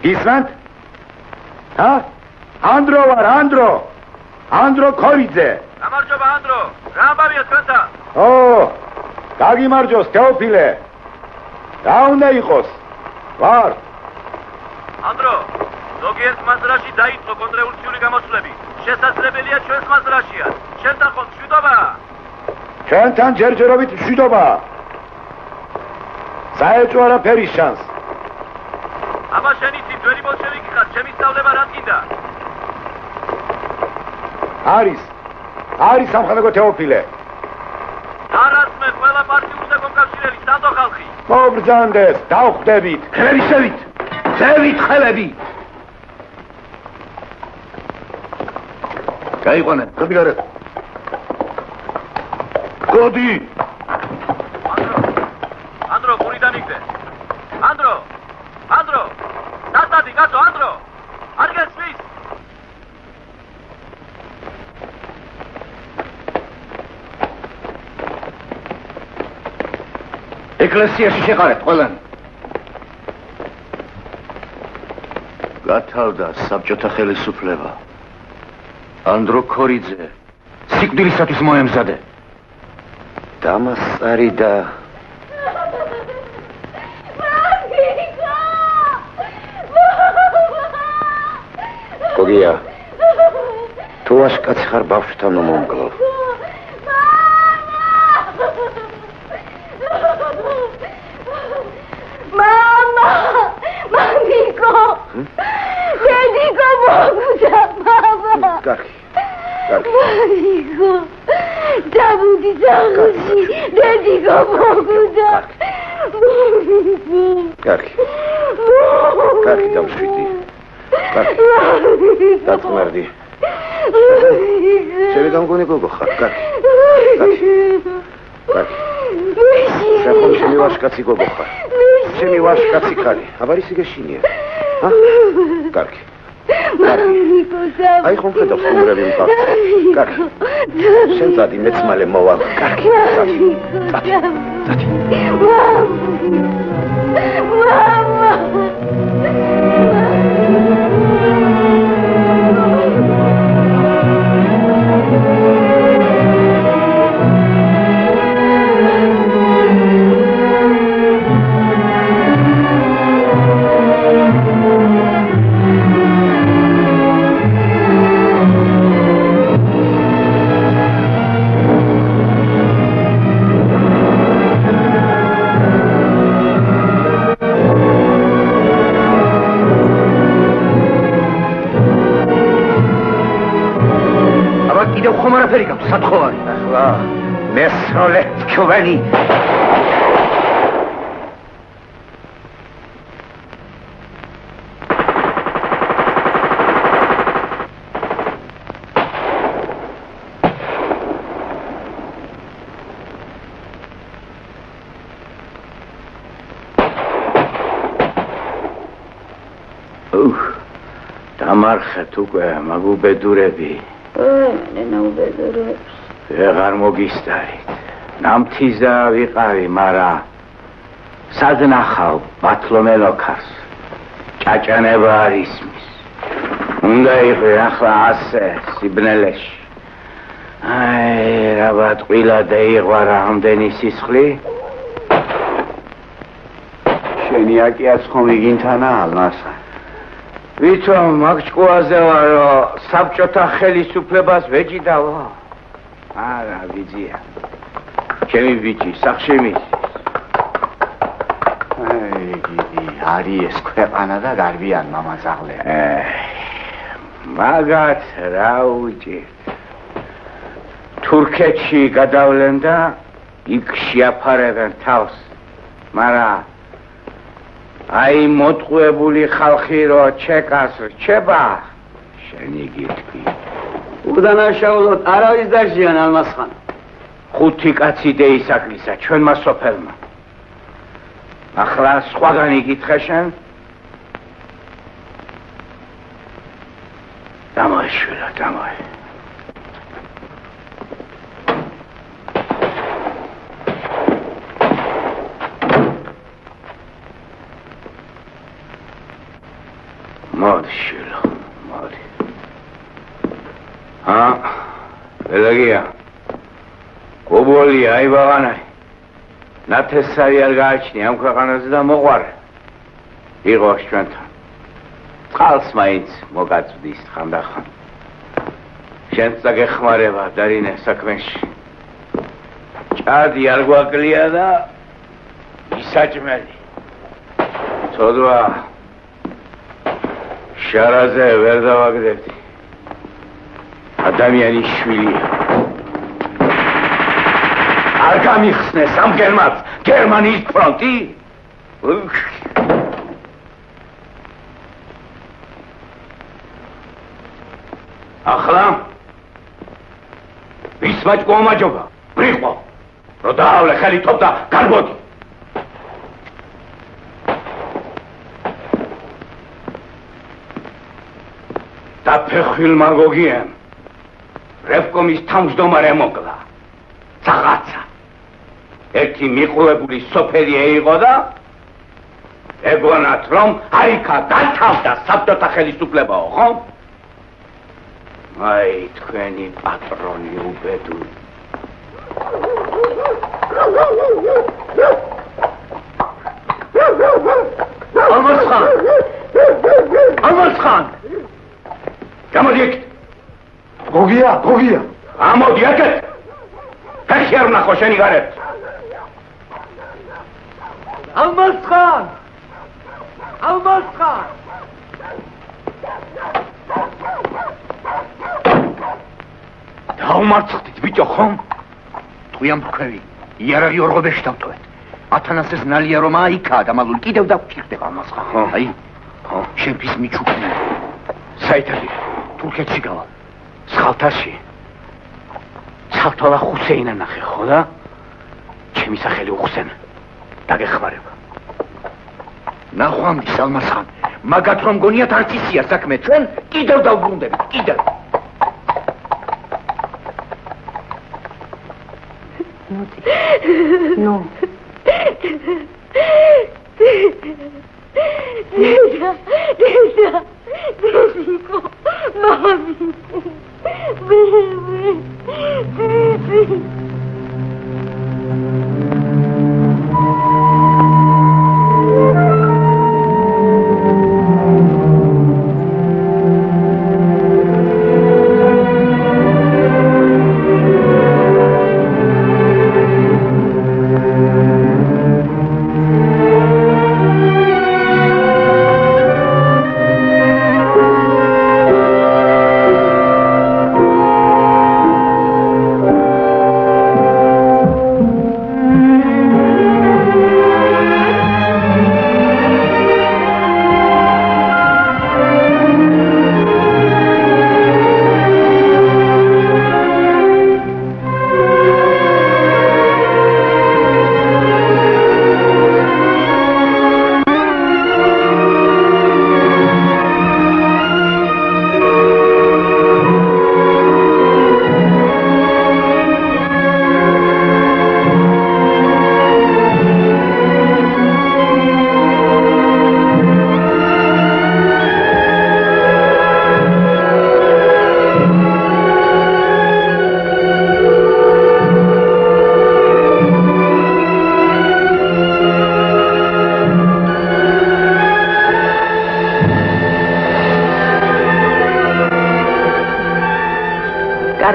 გისმენთ? ანდრო ვარ, ანდრო ქორიძე. გამარჯობა ანდრო, რა ამბავია თქვენთან? გაგიმარჯოს თეოფილე. რა უნდა იყოს? ვარ. ანდრო, ზოგიერთ მაზრაში დაიწყო კონტრრევოლუციური გამოსვლები. შესაძლებელია ჩვენს მაზრაშიაც. შენთან ხომ მშვიდობაა? ჩვენთან ჯერჯერობით მშვიდობაა. საერთო არაფერის შანს. აბა შენ იცი ძველი ბოლშევიკი ხარ, ჩემი სწავლება რა გინდა? არის სამხედრო თეოფილე. არასმე ყველა პარტიულ და კომკავშირელი სანდო ხალხი. მობრძანდეს, დავხვდებით, ხერისებით, ზევით ხელები. გაიყვანენ, გოდი გარე. გოდი. ანდრო, გურიდან იგდე. ანდრო. დადადი, გასო, ანდრო. არ გესმის? ეკლესიაში შეყარეთ ყველანი. გათავდა საბჭოთა ხელისუფლება. ანდრო ქორიძე სიკვდილისათვის მოემზადე. დამასწარი და გოგია, თუ აშკაც ხარ ბავშვთან მომგლოვ. დედიკო მოგუდა, მამა. კარგი. დედიკო, დაბუდი სახლში, დედიკო მოგუდა. კარგი. დამშვიდი. კარგი. დაწმერდი. შენ გამგონი გოგო ხარ, კარგი. შენ ჩემი ვაშკაცი გოგო ხარ. ჩემი ვაშკაცი ხარი. აბარი სიგეშინია. კარგი. აი ხომ ხედავს უმრევი მყავს. კარგი. შენ წადი, მეც მალე მოვალ. კარგი. წადი. მამა. სათხოვარი. ახლა მესროლე თქვენი. დამარხეთ უკვე მაგუბედურები. ვეღარ მოგისტარით. ნამთიზა ვიყავი, მარა სადნახავ ბათლომელოქარს. ჭაჭანება არ ისმის. უნდა იყვი ახლა ასე სიბნელეში. რა ტყილა დაიღვა რამდენი სისხლი? შენი აკიაც ხომ იგინთანა ალმასა? ვიცომ მაგჭკუაზე ვარო საბჭოთა ხელისუფლებას ვეჭიდავა. არა ვიძია. ჩემი ბიჭი სახში მისის. გიდი არის ეს ქვეყანა და გარბიან მამაზაღლე. მაგათ რა უჭირთ. თურქეთში გადავლენ და იქ შეაფარებენ თავს. მარა აი მოტყუებული ხალხი რო ჩეკას რჩება, შენი გითქვი. უდანაშაულოდ არავის დაშიან ალმასხან. 5 კაცი დეისაკლისა ჩვენმა სოფელმა. ახლა სხვაგან იკითხე შენ? დამოეშვილა, დამოე. გოლებია. გობოლი აი ბაღანაი. ნათესარი არ გააჩნია ამ ქვეყანაზე და მოყვარ. იყოს ჩვენთან. წყალს მაინც მოგაწვდის ხანდახან. შენც გეხმარება დარინე საქმეში. ჭადი არ გვაკლია და ისაჭმელი. ცოდვა შარაზე ვერ დავაგდებდი. ადამიანის შვილია. არ გამიხსნეს ამ გერმანს გერმანიის ფრონტი? ახლა ვის მაჭკო ამაჯობა? ბრიყვო, რომ დაავლე ხელი თოფ და გარბოდი. დაფეხილმა გოგიამ რევკომის თავმჯდომარე მოკლა. ცაღაცა. ერთი მიყოლებული სოფელი იყო და ეგონათ რომ აიქა დათავდა საბჭოთა ხელისუფლებაო, ხო? აი თქვენი პატრონი უბედური. ალმასხან გამოდი ეგ. გოგია ამოდი აქეთ. ფეხი არ ვნახო შენი გარეთ. ალმასხან დაუმარცხდით ბიჭო ხომ? თქვენ მქვევი იარაღი ორღობეში დავთოვეთ. ათანასეს ნალია რომ აიქაა დამალული კიდევ დაგჭირდება ალმასხან. აი შენთვის მიჩუქნა. საიტები თურქეთში გავა. სხალთაში. ცალთვალა ხუსეინა ნახე ხო და? ჩემი სახელი უხსენ. დაგეხმარება. ნახვამდის ალმასხან. მაგათ რომ გონიათ არც ისია საქმე ჩვენ კიდევ დავბრუნდებით. კიდევ. ნუ. დედა. დედიკო. მამი.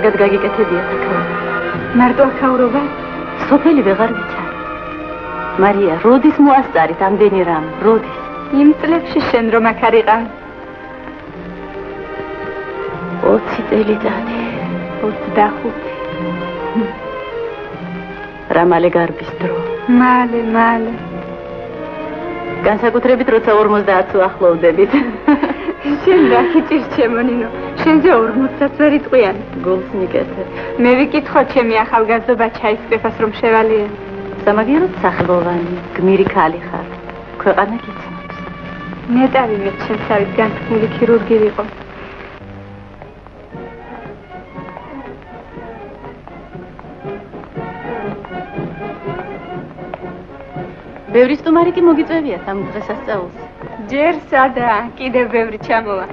კარგად გაგიკეთებია საქმე. მარტო ახაურობა? სოფელი ვეღარ ვიცარ. მარია, როდის მოასწარით ამდენი რამ? როდის? იმ წლებში შენ რომ აქ არიყავ. 20 წელი დადი. 25. რა მალე გარბის დრო. მალე. განსაკუთრებით როცა 50-ს უახლოვდებით. შენ რა ხიჭირ ჩემონინო? შენზე 40-საც ვერ იტყვიან. გულს მიკეთებ. მე ვიკითხო ჩემი ახალგაზრდობა ჩაისწრებას რომ შევალიე. სამაგიეროდ სახელოვანი, გმირი ქალი ხარ. ქვეყანა გიცნობს. ნეტარი მეც შენს არის განთქმული ქირურგი ვიყო. ბევრი სტუმარი კი მოგიწევიათ ამ დღესასწაულს. ჯერ სადა, კიდევ ბევრი ჩამოვა.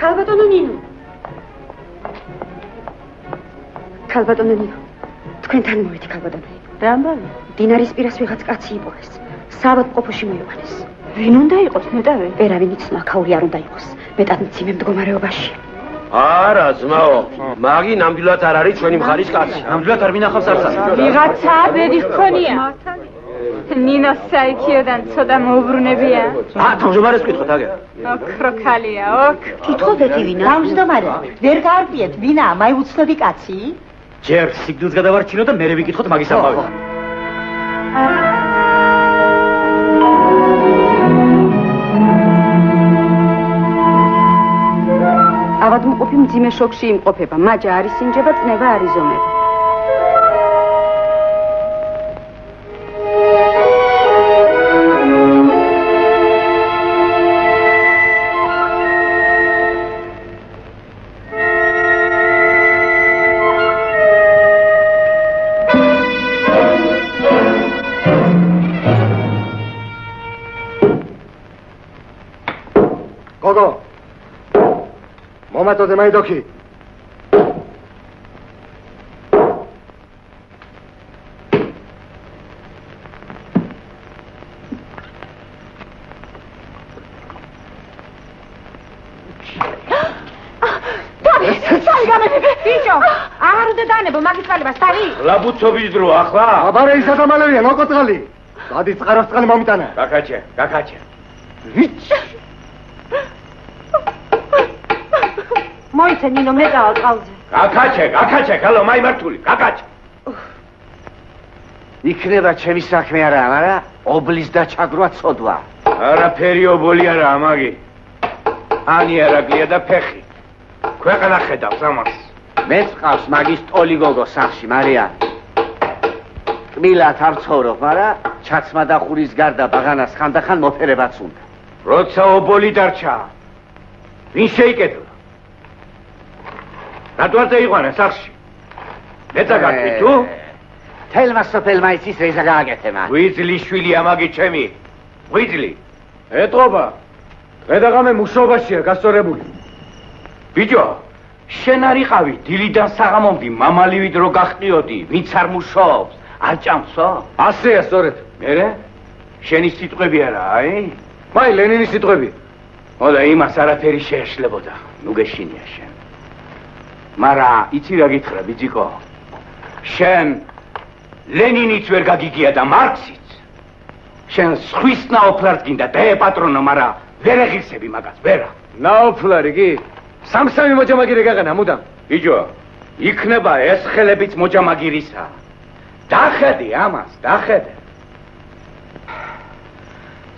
ქალბატონო ნინო. ქალბატონო ნინო. თქვენთან მოვედი ქალბატონო. რა ამბავი? დინარის პირას ვიღაც კაცი იპოვეს. საავადმყოფოში მოიყვანეს. ვინ უნდა იყოს მეტავე? ვერავინ იცნო, აქაური არ უნდა იყოს. მეტად მძიმე მდგომარეობაში. არა, ძმაო, მაგი ნამდვილად არ არის ჩვენი მხარის კაცი. ნამდვილად არ მინახავს არც. ვიღაცა ბედი ხონია. ნინო საიქიოდან ცოტა მოუბრუნებია. თავმჯდომარეს ვკითხოთ აგერ. ოქრო ქალია, ოქ. კითხობეთი ვინა? თავმჯდომარე. ვერ გაარკვიეთ ვინა, მაი უცნობი კაცი? ჯერ სიკვდილს გადავარჩინო და მერე ვიკითხოთ მაგის ამბავი. ავადმყოფი მძიმე შოკში იმყოფება. მაჯა არ ისინჯება, წნება არ იზომება. გოგო. მომატოდე მაიდოქი. ბიჭო, აღარ უნდა დაანებო მაგის წყალებას, თავი. ლაბუცობის დრო ახლა? აბარე ის ადამალევია, მოკოწყალი. დადის წყაროს წყალი მომიტანა. გაკაჩე, გაკაჩე. მოიცე ნინო მეტავა ყალზე. გაკაჩე, გალო მაიმართული, გაკაჩე. იქნება ჩემი საქმე არა, მაგრამ ობლის და ჩაგროა ცოდვა. არაფერი ობოლი არა, მაგი. ანი არაკლია და ფეხი. ქვეყანა ხედავს ამას. მეც ყავს მაგის ტოლი გოგო სახში, მარია. კბილად არ ცხოვრობ, მაგრამ ჩაცმა და ხურის გარდა ბაღანას ხანდახან მოფერებაც უნდა. როცა ობოლი დარჩა. ვინ შეიკეთო? რატო არ დაიყვანე სახში? მეცა გაკვი თუ? თელმა სოფელმა იცის რეზა გააკეთება. ვიძლი შვილი ამაგი ჩემი. ვიძლი. ეტყობა. დღე-დაღამე მუშაობაშია გასწორებული. ბიჭო, შენ არ იყავი დილიდან საღამომდე მამალივით რო გახტიოდი, ვინც არ მუშაობს, არ ჭამსო? ასეა სწორედ. მერე? შენი სიტყვები არა, აი? მაი ლენინის სიტყვები. ოდა იმას არაფერი შეეშლებოდა, ნუ გეშინია შენ. მარა იცი რა გითხრა, ბიჭიკო? შენ ლენინიც ვერ გაგიგია და მარქსიც. შენ სხვის ნაოფლარს გინდა დაეპატრონო, მარა ვერ ეღირსები მაგას, ვერა. ნაოფლარი კი? სამსამი მოჯამაგირი გაგანა მუდამ. ბიჭო, იქნება ეს ხელებიც მოჯამაგირისა. დახედე ამას, დახედე.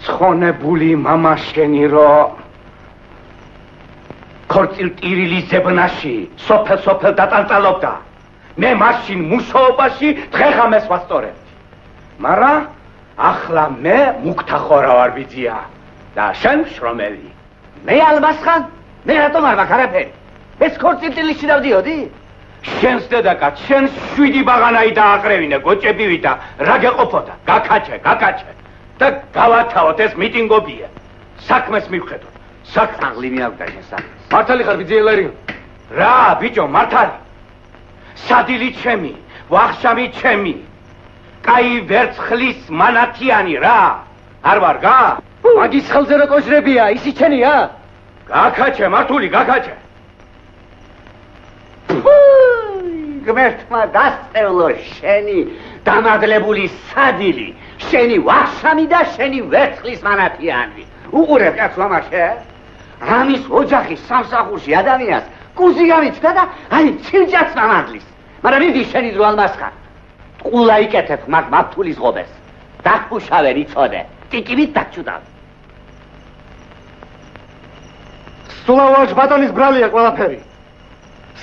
ცხონებული მამა შენი რო ქორწილ ტირილის ზებნაში სოფელ დატანწალობდა. მე მაშინ მუშაობაში დღეღამეს ვასწორებდი. მარა ახლა მე მუქთახორა ვარ ბიძია და შენ შრომელი. მე ალმასხან, მე რატომ არ მაქვს არაფერი? ეს ქორწილ ტირილში დავდიოდი? შენს დედაკაც, შენ 7 ბაღანაი დააყრევინე გოჭებივით და რა გეყოფოდა? გაკაჩე და გავათავოთ ეს მიტინგობია. საქმეს მივხედოთ. საღლი მიაქვს შენ საქმეს. მართალი ხარ ბიძიელარი? რა, ბიჭო, მართალი. სადილი ჩემი, ვახშამი ჩემი. კაი ვერცხლის მანათიანი რა. არ ვარ გა? მაგის ხელზე რა კოჟრებია, ისი ჩენია? გაკაჩე, მართული გაკაჩე. გმერთმა დასწევლო შენი დამადლებული სადილი, შენი ვახშამი და შენი ვერცხლის მანათიანი. უყურებ კაც მამაშე? ამის ოჯახის სამსახურში ადამიანს კუზი გამიჩნდა და აი ცილჯაც მამადლის. მაგრამ მიდი შენი დრო ალმასხა. ყულა იკეთებ მაგ მაფთულის ღობეს. დახუშავე რიცოდე. ტიკივით დაგჭუდავ. სულავაჟ ბატონის ბრალია ყველაფერი.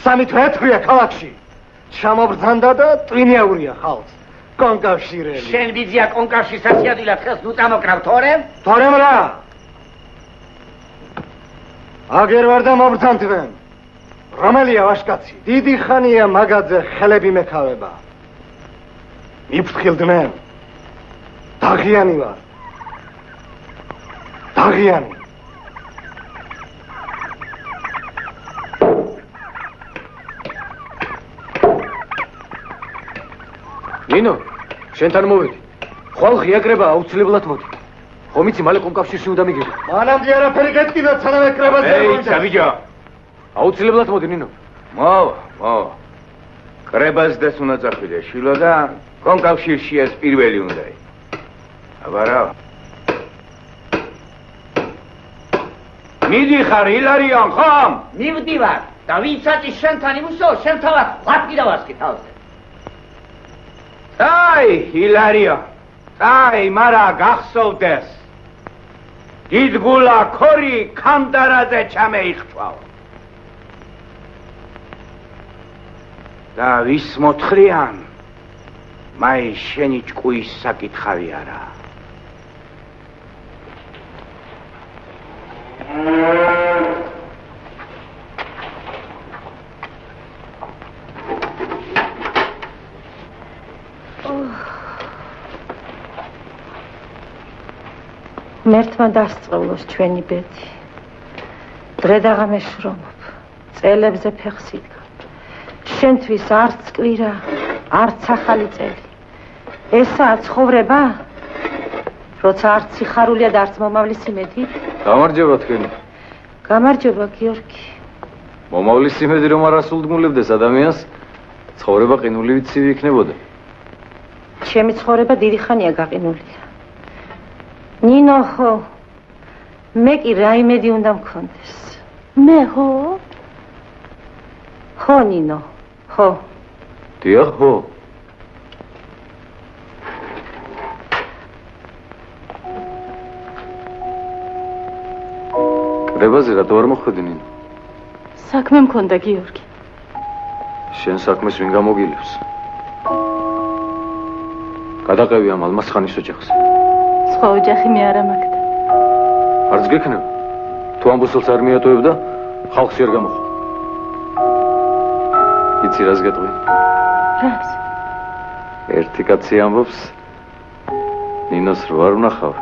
3 თვე ეთქვია ქალაქში. ჩამობრძანდა და ტვინიაურია ხალხს. კონკავშირელი. შენ ბიძია კონკავშირს ასიადილად ხელს ნუ წამოკრავ თორემ? თორემ რა? აგერ ვარ და მობრძანდნენ. რომელია ვაშკაცი? დიდი ხანია მაგაძე ხელები მეკავება. მიფრთხილდნენ. დაღიანი ვარ. დაღიანი. ნინო, შენთან მოვედი. ხვალხი აკრება აუცილებლად მოდი. ხომ იცი მალე კომკავშირში უნდა მიგები. მანამდე არაფერი გეტკიდა სანამ ეკრებაზე. ეი, საბიჯო. აუცილებლად მოდი ნინო. მოვა. კრებაზდეს უნდა წახვიდე შილო და კომკავშირში ეს პირველი უნდა იყო. აბარა. მიდიხარ ილარიონ ხომ? მივდივარ და ვინცაც ის შენთან იმუშაო, შენ თავად ლაპკი დავასკი თავზე. აი, ილარიო. აი, მარა გახსოვდეს. დიდგულა ქორი კანდარაზე ჩამეიხჩვაო. და ვის მოთხრიან? მაი შენი ჭკუის საკითხავი არა. მერთმა დასწავლოს ჩვენი ბედი. დღე და ღამე შრომობ, წელებზე ფეხს იდგა. შენთვის არც კვირა, არც ახალი წელი. ესაა ცხოვრება? როცა არც სიხარულია და არც მომავლის იმედი? გამარჯობა თქვენი. გამარჯობა, გიორგი. მომავლის იმედი რომ არ ასულდგმულებდეს ადამიანს, ცხოვრება ყინულივით ცივი იქნებოდა. ჩემი ცხოვრება დიდი ხანია გაყინულია. ნინო ხო, მე კი რა იმედი უნდა მქონდეს? მე ხო? ხო, ნინო, ხო. დიახ, ხო. კრებაზე რატო არ მოხვედი ნინო? საქმე მქონდა, გიორგი. შენ საქმეს ვინ გამოგილებს? გადაყევი ამ ალმასხანის ოჯახს. სხვა ოჯახი მე არა მაგდა. არც გექნება. თუ ამბოსელს არ მიატოვებ და ხალხში არ გამოხო. იცი რას გეტყვი? რას? ერთი კაცი ამბობს, ნინოს რო არ ვნახავ.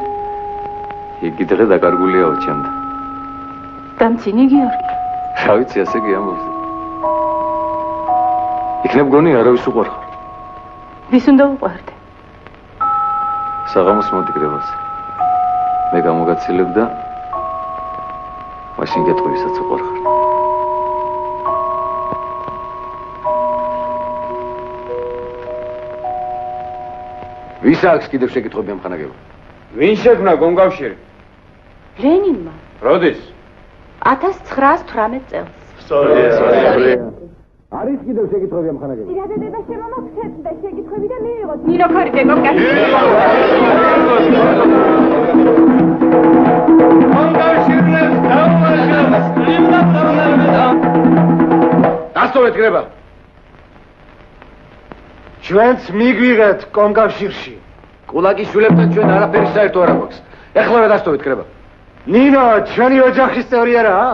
იგი დღე დაკარგულია ოჩემდა. დამცინი, გიორგი. რა ვიცი, ასე კი ამბობს. იქნებ გონი არავის უყვარ ხარ. ვის უნდა უყვარდე? საღამოს მოდი კრებაზე. მე გამოგაცილებ და მაშინ გეტყვი ვისაც უყვარ ხარ. ვის აქვს კიდევ შეკითხვები ამ ხანაგება? ვინ შექმნა კომკავშირი? ლენინმა. როდის? 1918 წელს. არის კიდევ შეკითხვები ამ ხანაგება? ირადება შემომაქცევს და შეკითხვები და მიიღოთ. ნინო ქარიდე კომკავშირი. დასტოვეთ კრება. ჩვენც მიგვიღეთ კომკავშირში. კულაკის შვილებთან ჩვენ არაფერი საერთო არ აქვს. ეხლა რა დასტოვეთ კრება? ნინო, ჩვენი ოჯახის წევრი არაა?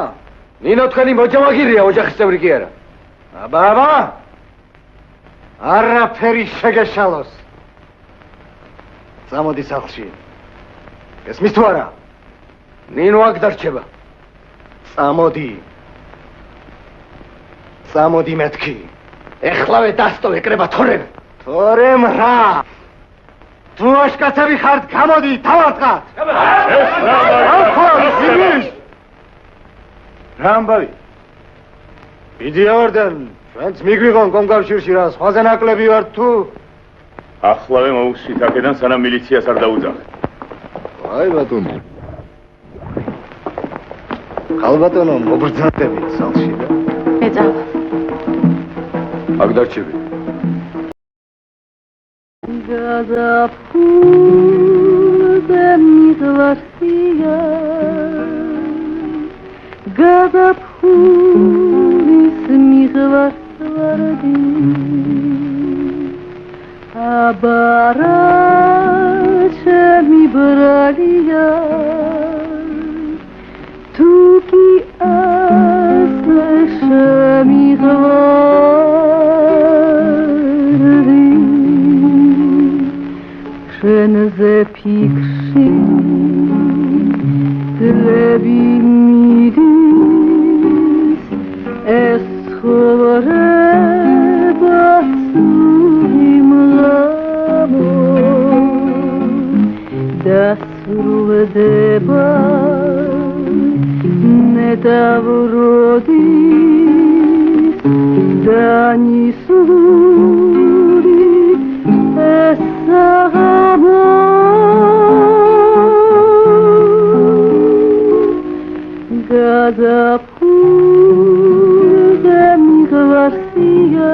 ნინო თქვენი მოჯამაგირია, ოჯახის წევრი კი არა. აბა! არაფერი შეგეშალოს. წამოდი სახლში. გესმის თუ არა? ნინო აქ დარჩება. წამოდი. წამოდი მეთქი. ეხლავე დასტოვე კრება თორემ. თორემ რა? თუ აშკაცები ხართ, გამოდი, თავარტყათ. რა ამბავი? იდი ორდენ, ჩვენც მიგვიღონ კომკავშირში რა, სხვაზე ნაკლები ვართ თუ? ახლავე მოუსვით აქედან სანამ მილიციას არ დაუძახე. აი ბატონო. ხალბატონო, მობრძანდებით სახლში და. მე წავა. აქ დარჩები. Gadaphuze miglarsia Gadaphulis miglardi Abarache mi bralia Tu ki aslesh შენზე ფიქრი დლები მიდის ეს ხოვრება სიმღამო დასრულდება ნედავროდის დანისული ეს საღამო გადაფულდა მიღვარსია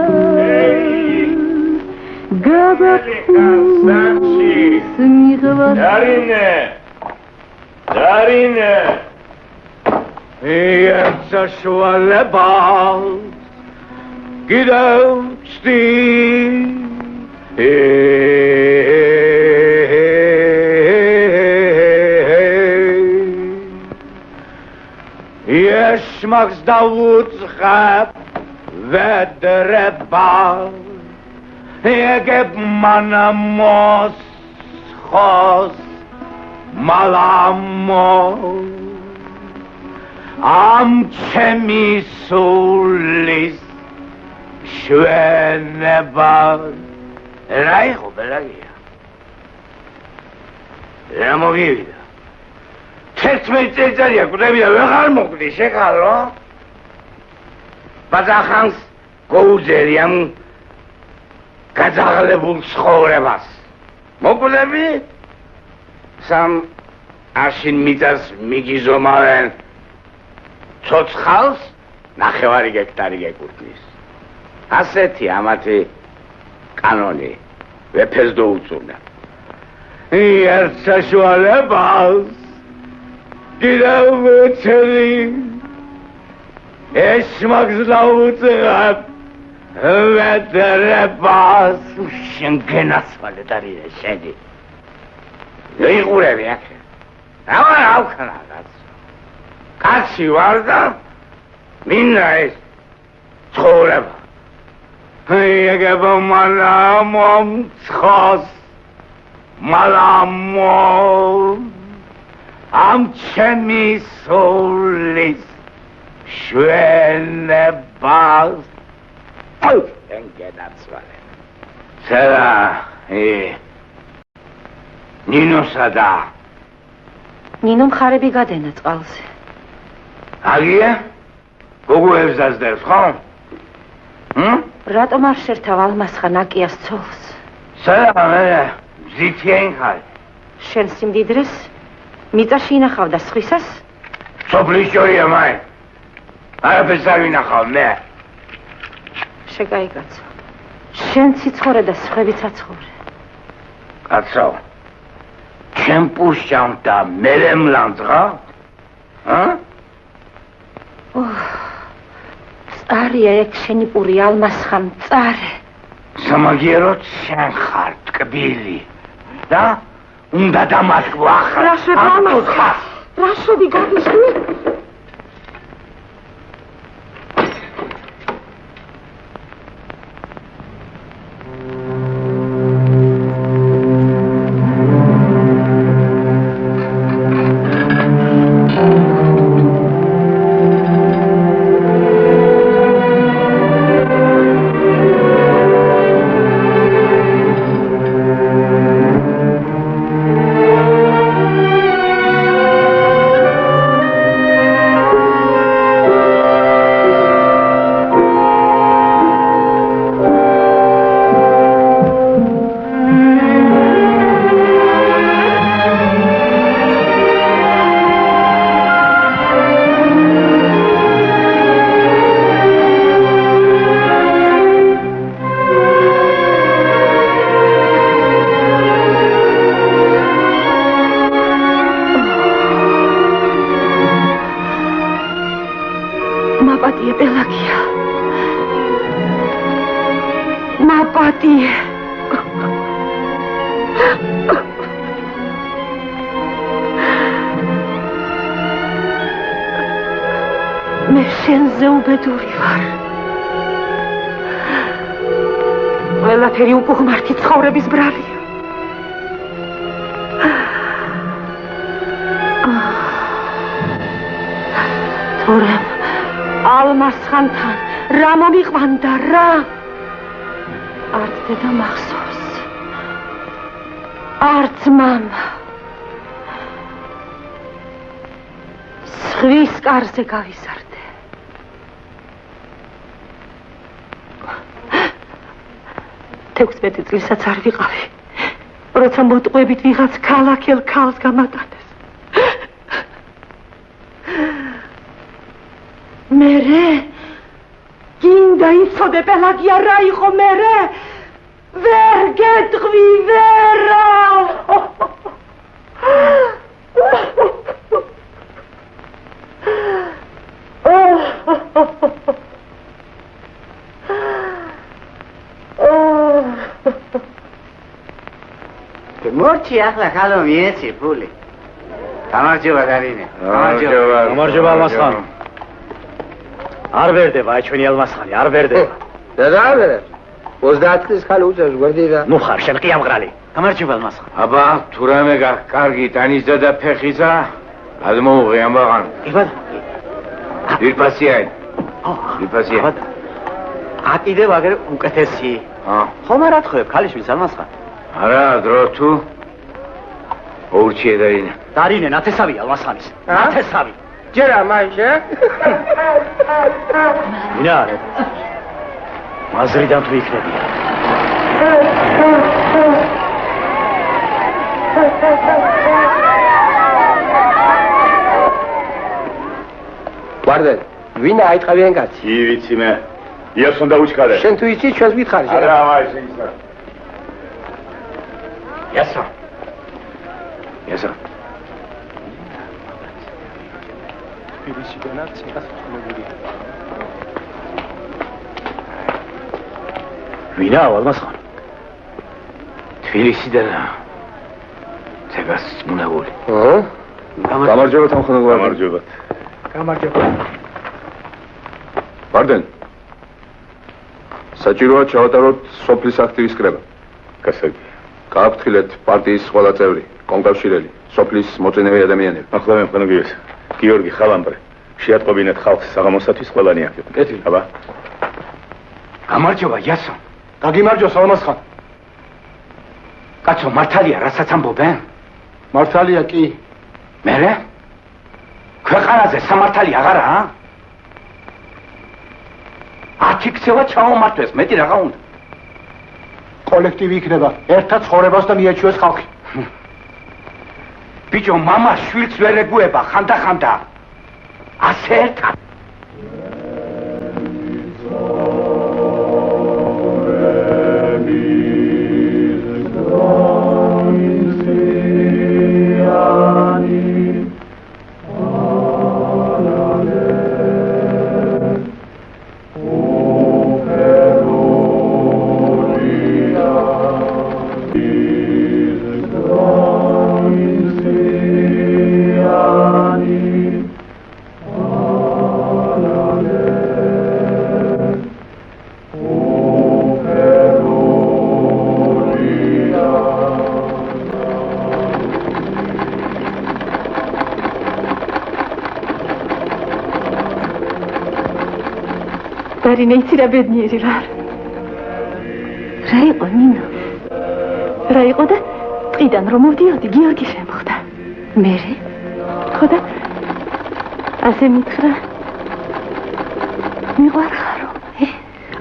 დარინე ერთსა შუალება კიდევ ვწდი ეშმაკს დავუწყებ ვედრება ეგებ მანამოს ხოს მალამო ამ ჩემი სულის შვენება რა იყო ბელაგია რა მოგივიდა 11 წელიწადია გვდები და ვეღარ მოკვდი შეხალო ბაზახანს გოუძერი ამ გაძაღლებულ ცხოვრებას მოკვდები სამ აშინ მიწას მიგიზომავენ ცოცხალს 9 გექტარი გეკუთვნის ასეთი ამათი კანონი ვეფეს დაუწუნა ერთ საშუალებას კიდევ ვეცელი ეშმაკს დავუწყებ ვედრებას შენ გენასვალე დარინე შენი ვიყურები აქ რა ვქნა კაცი ვარ და მინდა ეს ცხოვრება ეგებ მალამო ცხოს მალამო ამ ჩემი სულის შვენებას შენ გენაცვალე სერა ნინოსა და ნინო მხარები გადენა წყალზე აგია გოგოებს დასდევს ხო? რატომ არ შერთავ ალმასხა ნაკიას ცოლს? სერა მე ზითიან ხარ შენ სიმდიდრეს მიწაში ინახავდა სხვისას? სოფლის ჯორია მაი არაფერს არ ვინახავ მე შეგაიგაცო შენ ციცხოვრე და სხვებიც აცხოვრე კაცო ჩემ პუშჩამ და მერე მლანძღა წარია ეგ შენი პური ალმასხა მწარე სამაგიეროდ შენ ხარ ტკბილი და უნდა დამატკბო ახლა რა შვება ალმასხა რა შვები გაგიშვი მაპატია პელაგია მაპატია მე შენზე ყველაზე უბედური ვარ. ყველაფერი უკუღმართი ცხოვრების ბრალია. თორემ ალმასხანთან რა მომიყვანდა რა? არც დედა მახსოვს, არც მამა. ზღვის კარზე გავიზარდე. თექვსმეტი წლისაც არ ვიყავი, როცა მოტყვებით ვიღაც ქალაქელ ქალს გამატანეს. მერე გინდა იცოდე პელაგია რა იყო მერე? ვერ გეტყვი ვერა. მორჩი ახლა ხალო მიეცი ფული. გამარჯობა დარინე. გამარჯობა ალმასხან. არ ვერდება აი ჩვენი ალმასხანი, არ ვერდება. და არ ვერდებ. 30 წლის ხალი უწევს გვერდიდა. ნუ ხარ შენ კი ამღრალი. გამარჯობა ალმასხან. აბა თუ რამე კარგი ტანიზდა და ფეხიზა, ad მოუღე ამბაღან. იბად. ვირფასია. ვირფასია. აკიდე ვაგერ უკეთესი. ხომ არ ათხოვებ ქალიშვილს ალმასხან? არა, დრო თუ ოურჩიე დარინე. დარინე ნათესავია ალმასხანის. ნათესავი. ჯერა მაიშე. ვინა არა? მაზრიდან თუ იქნებია. ვარდენ, ვინა აიტყავიან კაცი? კი ვიცი მე. იას უნდა უჩქარე. შენ თუ იცი ჩვენს გითხარი. არა, მაიშე ისა. იასო. იასო. პირისიდანაც ციხას წვლებურია. ვინა ალმასხან? თბილისიდან ცეგას მუნაგული. გამარჯობა თანხმობა. გამარჯობა. გამარჯობა. ვარდენ. საჭიროა ჩავატაროთ სოფლის აქტივის კრება. გასაგები. გააფრთხილეთ პარტიის ყველა წევრი, კონკავშირელი, სოფლის მოწინავე ადამიანები. ახლა მე მქონე გიოს. გიორგი ხალამბრე. შეატყობინეთ ხალხს საღამოსათვის ყველანი აქ. კეთილი. აბა. გამარჯობა იასო. გაგიმარჯოს ალმასხან. კაცო მართალია რასაც ამბობენ? მართალია კი. მერე? ქვეყანაზე სამართალი აღარაა? 10 ქცევა ჩაომართვეს, მეტი რაღა უნდა. კოლექტივი იქნება, ერთად ცხოვრებას და მიაჩვენოს ხალხი. ბიჭო, მამა შვილს ვერ ეგუება ხანდა. ასე ერთად. დარინე იცი რა ბედნიერი ვარ. რა იყო ნინო? რა იყო და წიდან რომ მოვდიოდი გიორგი შემხვდა. მერე? ხო და ასე მითხრა. მიყვარხარო?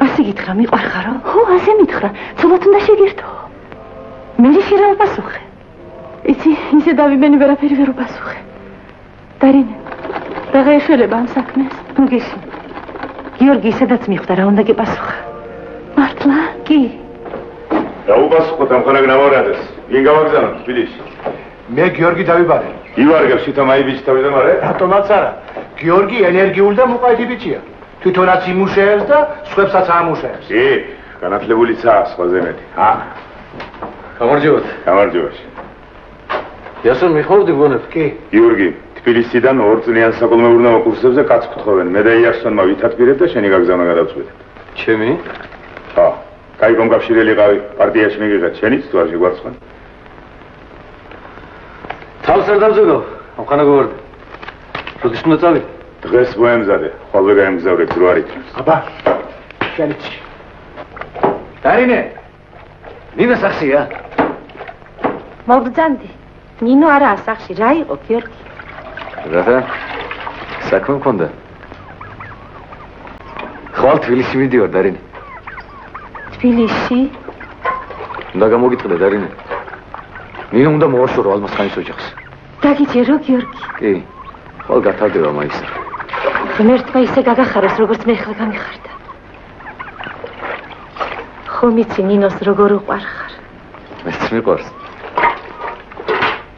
ასე გითხრა მიყვარხარო? ხო, ასე მითხრა. ცოლად უნდა შეგირთო. მერე შეიძლება უპასუხე. იცი, ისე დავიბენი ვერაფერი ვერ უპასუხე. დარინე, რაღა ეშველება ამ საქმეს? ნუ გეშინი. გიორგი ისედაც მიხვდა რა უნდა გეპასუხა. მართლა? კი. რა უპასუხოთ ამ ხანაგ ნამორადეს? ვინ გავაგზავნოთ თბილისში? მე გიორგი დავიბარე. ივარგებს თვითონ აი ბიჭი თავიდან მარე? რატომაც არა. გიორგი ენერგიული და მოყაიდი ბიჭია. თვითონაც იმუშაებს და სხვებსაც ამუშაებს. კი, განათლებულიცაა სხვაზე მეტი. გამარჯობათ. გამარჯობა. იასო მიხმოვდი გონებ? კი. გიორგი, თბილისიდან 2 წლიან საკოლმეურნეო კურსებზე კაცს გთხოვენ. მე და იასონმა ვითათბირებ და შენი გაგზავნა გადავწყვეტეთ. ჩემი? ხო, კაი კომკავშირელი ყავი, პარტიაში მიგიღეთ, შენიც თუ არ შეგვარცხან. თავს არ დავზოგავ, ამხანა გავარდე. როდის უნდა წავიდე? დღეს მოემზადე, ხოლმე გაემგზავრებ დრო არ იქნებს. აბა, შენიც. დარინე, ნინა სახსია? მოგძანდი. ნინო არაა სახში, რა იყო, გიორგი? რათა? საქმე მქონდა. ხვალ თბილისში მიდივარ, დარინე. თბილისში? უნდა გამოგიტყდე, დარინე. ნინო უნდა მოვაშორო ალმასხანის ოჯახს. დაგიჯერო, გიორგი. კი, ხვალ გათავდება მაისზე. ღმერთმა ისე გაგახაროს, როგორც მე ახლა გამიხარდა. ხომ იცი ნინოს როგორ უყვარხარ? მეც მიყვარს.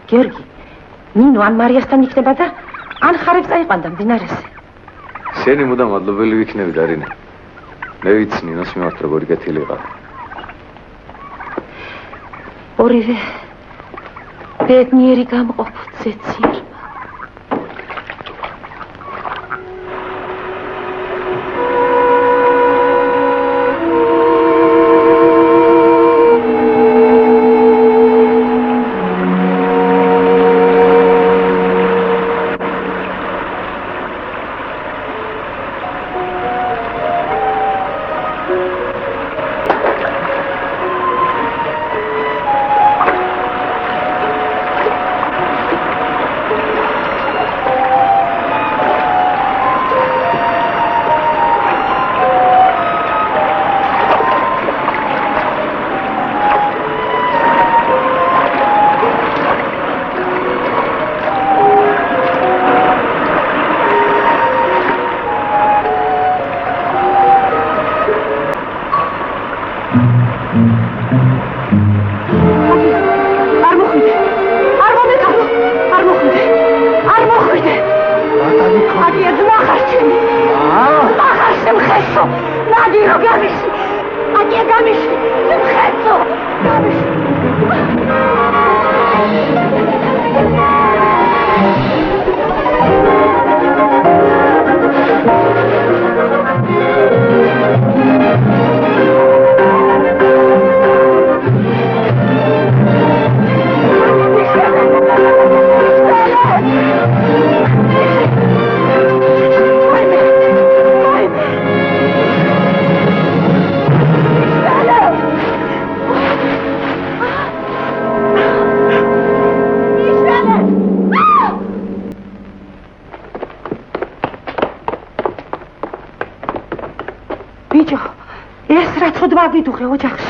გიორგი, ნინო ან მარიასთან იქნება და ან ხარებს წაიყვანდა მდინარესზე. შენი მუდამ მადლობელი ვიქნები, დარინე. მე ვიცი ნინოს მიმართ როგორი კეთილი იყავ. ორივე ბედნიერი გამყოფ ზეციერმა.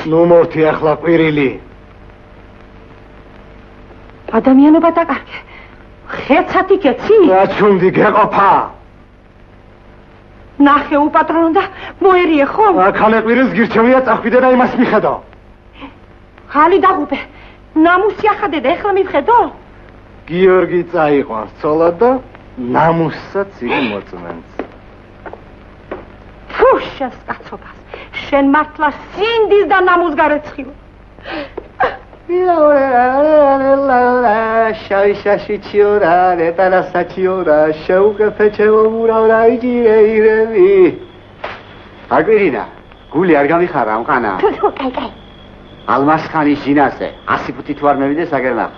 ნუ მორთი ახლა ყვირილი. ადამიანობა დაკარგე. ხეცად იქეცი? რაჩუნდი გეყოფა. ნახე უპატრონო და მოერიე ხომ? ახალე ყვირის გირჩევია წახვიდე და იმას მიხედო. ხალი დაღუპე. ნამუსი ახადე და ეხლა მივხედო? გიორგი წაიყვანს ცოლად და ნამუსსაც იგი მოწმენს. ფუშას კაცობას. შენ მართლა სინდის და ნამუს გარეცხილო. შაიშაშიჩიორა, ნეტარასაჩიორა, შეუყეფეჩევო მურავ იჯირეირები. აგვირინა, გული არ გამიხარა ამყანა. კაი. ალმასხანის ჟინაზე, 100 ფუთი თუ არ მევიდე საგერნახ.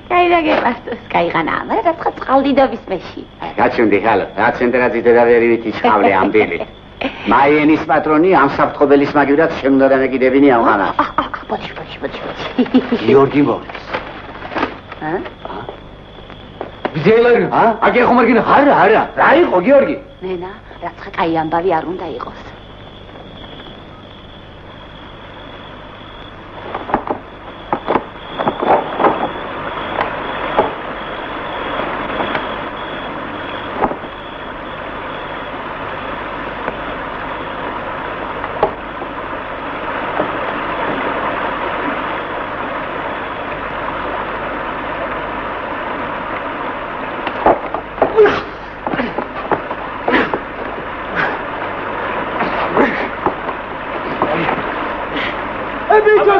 კაი და გეპასტოს, კაიღანა, მაგრამ რაცხა წყალდიდობის მეში. გაჩუნდი ხალო, რა ცენტრაზით და ვერივითი ჩხავლე ამ დილით. მაიენის პატრონი ამ საფრთხობელის მაგივრად შენ უნდა დამეკიდებინი ამღანა. ბოჩი. გიორგი მოვლის. ბიძელარი? აგე ხომ არ გინახ? არა. რა იყო გიორგი? ნენა, რაცხა კაი ამბავი არ უნდა იყოს.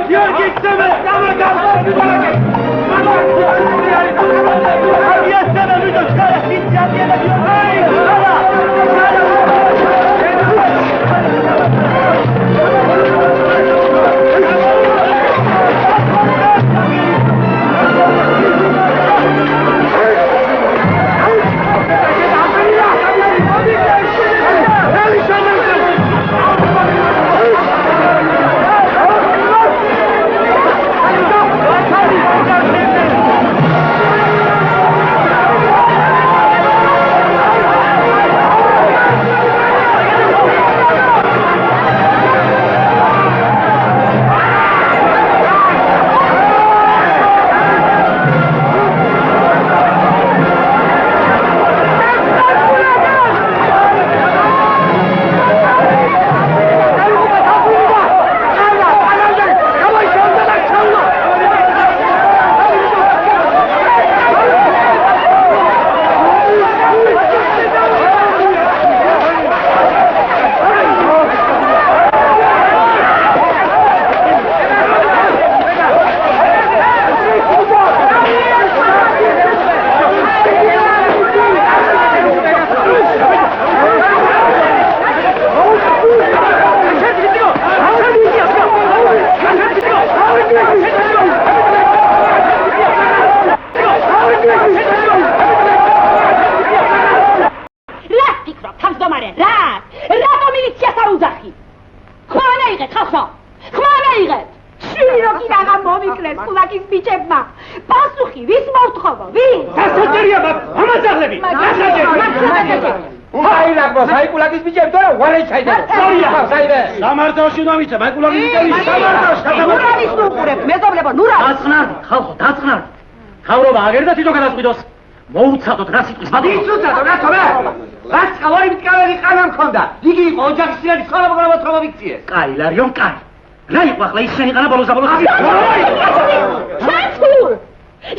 Gitme! თავრობა აგერდა თვითონ გადაწყვიტოს. მოუცადოთ რა სიტყვის ბატონო. იცუცადო რა თქმა უნდა. რაც ყავარი მткаველი ყანა მქონდა. იგი იყო ოჯახის წინააღმდეგ ცხოვრება მოთხოვა მიქციეს. კაი ლარიონ კაი. რა იყო ახლა ის შენი ყანა ბოლოს დაბოლოს.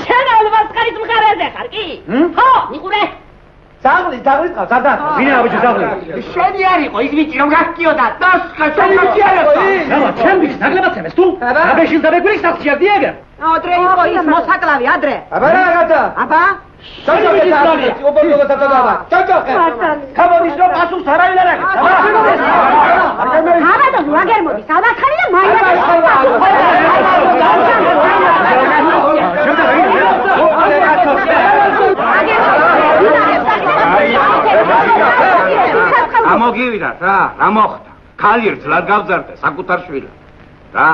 შენ ალბათ ხარით მხარეზე ხარ კი? ხო, მიყურე. ძაღლის ყავს სადა. ვინა აბიჯი ძაღლი. შენი არ იყო ის ვიჭი რომ გაქიოდა. დასკა შენი ვიჭი არ იყო. რა ჩემ ვიჭი ნაკლებად ცემეს თუ? აბეშილ და ბეგვრის სახში დიაგა. ადრე იყო ის მოსაკლავი, ადრე. აბა რა გადა? აბა ქამოდის რომ პასუხს არავინ არ აქვს. აბა აგერ მოდის, ალბათანი და მაინც ამოგივიდათ რა მოხდა? ქალი ერთად გავზარდა საკუთარ შვილს. რა?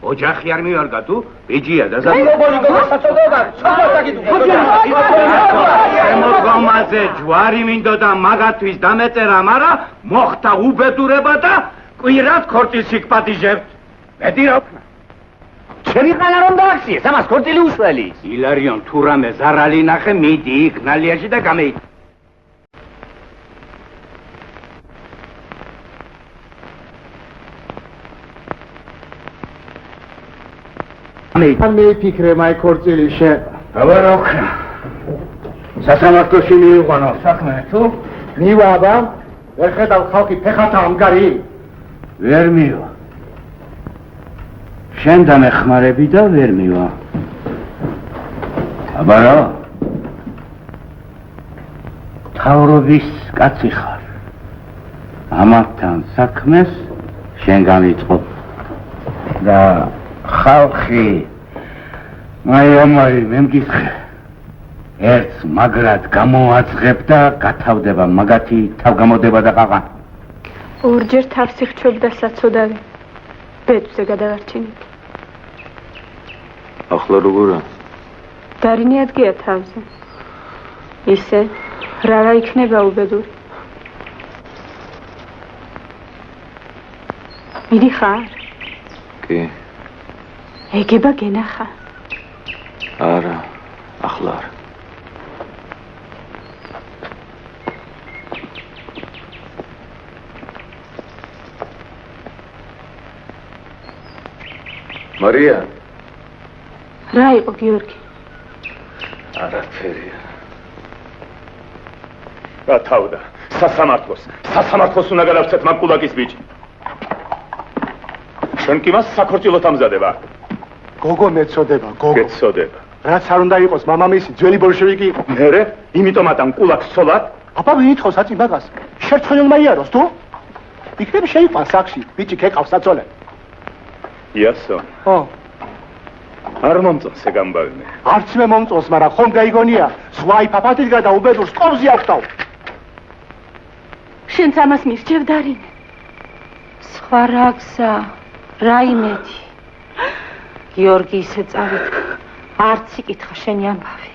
ოჯახი არ მივარგა თუ? ბიჯია და შემოდგომაზე ჯვარი მინდოდა მაგათვის დამეწერა, მაგრამ მოხდა უბედურება და კვირად ქორწილს იქპატიჟებთ. მეტი რა ვქნა? ჩემი ყანა რომ დააქციეს, ამას ქორწილი უშველი. ილარიონ თუ რამე ზარალი ნახე, მიდი იქ ნალიაში და გამეი. ან მეიფიქრე მაი ქორწილი შენ. აბა რა ვქნა? სასამართლოში მივიყვანო საქმე თუ? მივა აბა, ვერ ხედავ ხალხი ფეხათა ამგარი. ვერ მივა. შენ დამეხმარები და ვერ მივა. აბა რა? თავრობის კაცი ხარ. ამათთან საქმეს შენ გამიწყობ. და ხალხი მაი მე მგითხე. ერთს მაგრად გამოაძღებ და გათავდება მაგათი თავგამოდება და ყაყა. ორჯერ თავს იხჩობდა საცოდავი. ბედზე გადავარჩინეთ. ახლა როგორა? დარინი ადგია თავზე. ისე რა იქნება უბედური. მიდიხარ? კი. ეგება გენახა. არა, ახლა არა. მარია. რა იყო გიორგი? არაფერია. გათავდა. სასამართლოს უნდა გადავცეთ მაგ კულაკის ბიჭი. შენ კი მას საქორწილოდ ამზადება. გოგო მეწოდება, გოგო. გეწოდება. რაც არ უნდა იყოს, მამამისი ძველი ბოლშევიკი იყო. მერე? იმიტომ ატან კულაკს ცოლად? აბა ვინ ითხოვს აწი მაგას? შერცხონილმა იაროს თუ? იქნებ შეიყვან სახში, ბიჭი ქეკავს საწოლე. იასო. ხო. არ მომწონს ეგ ამბავი. არც მე მომწონს, მაგრამ ხომ გაიგონია, სხვა იფაფათით გადა უბედურს ყოფზე ავხტავ. შენც ამას მისჯევ დარინე. სხვა რა გზა, რა იმედი. გიორგი ისე წავიდგა, არც იკითხა შენი ამბავი.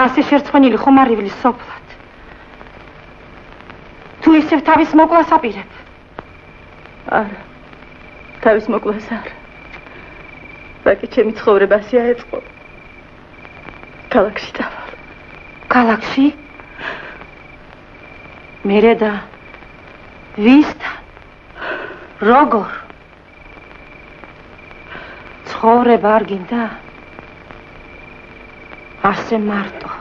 ასე შერცხენილი ხომ არ ივლის სოფლად. თუ ისევ თავის მოკლას აპირებ. არა, თავის მოკლას არა. ბაკი ჩემი ცხოვრება ასე აეწყო. ქალაქში დავალ. ქალაქში? მერე და ვისთან? როგორ? ცხოვრება არ გინდა? ასე მარტო.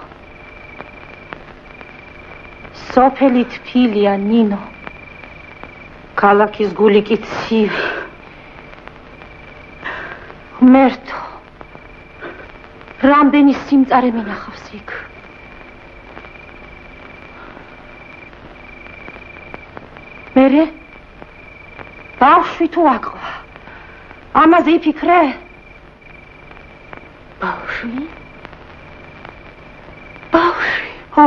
სოფელი თბილია, ნინო. ქალაქის გული კი ცივი. მერტო. რამდენი სიმწარე მინახავს იქ. მერე? ბავშვი თუ აკვა? ამაზე იფიქრე? ბავშვი? ბავშვი? ო,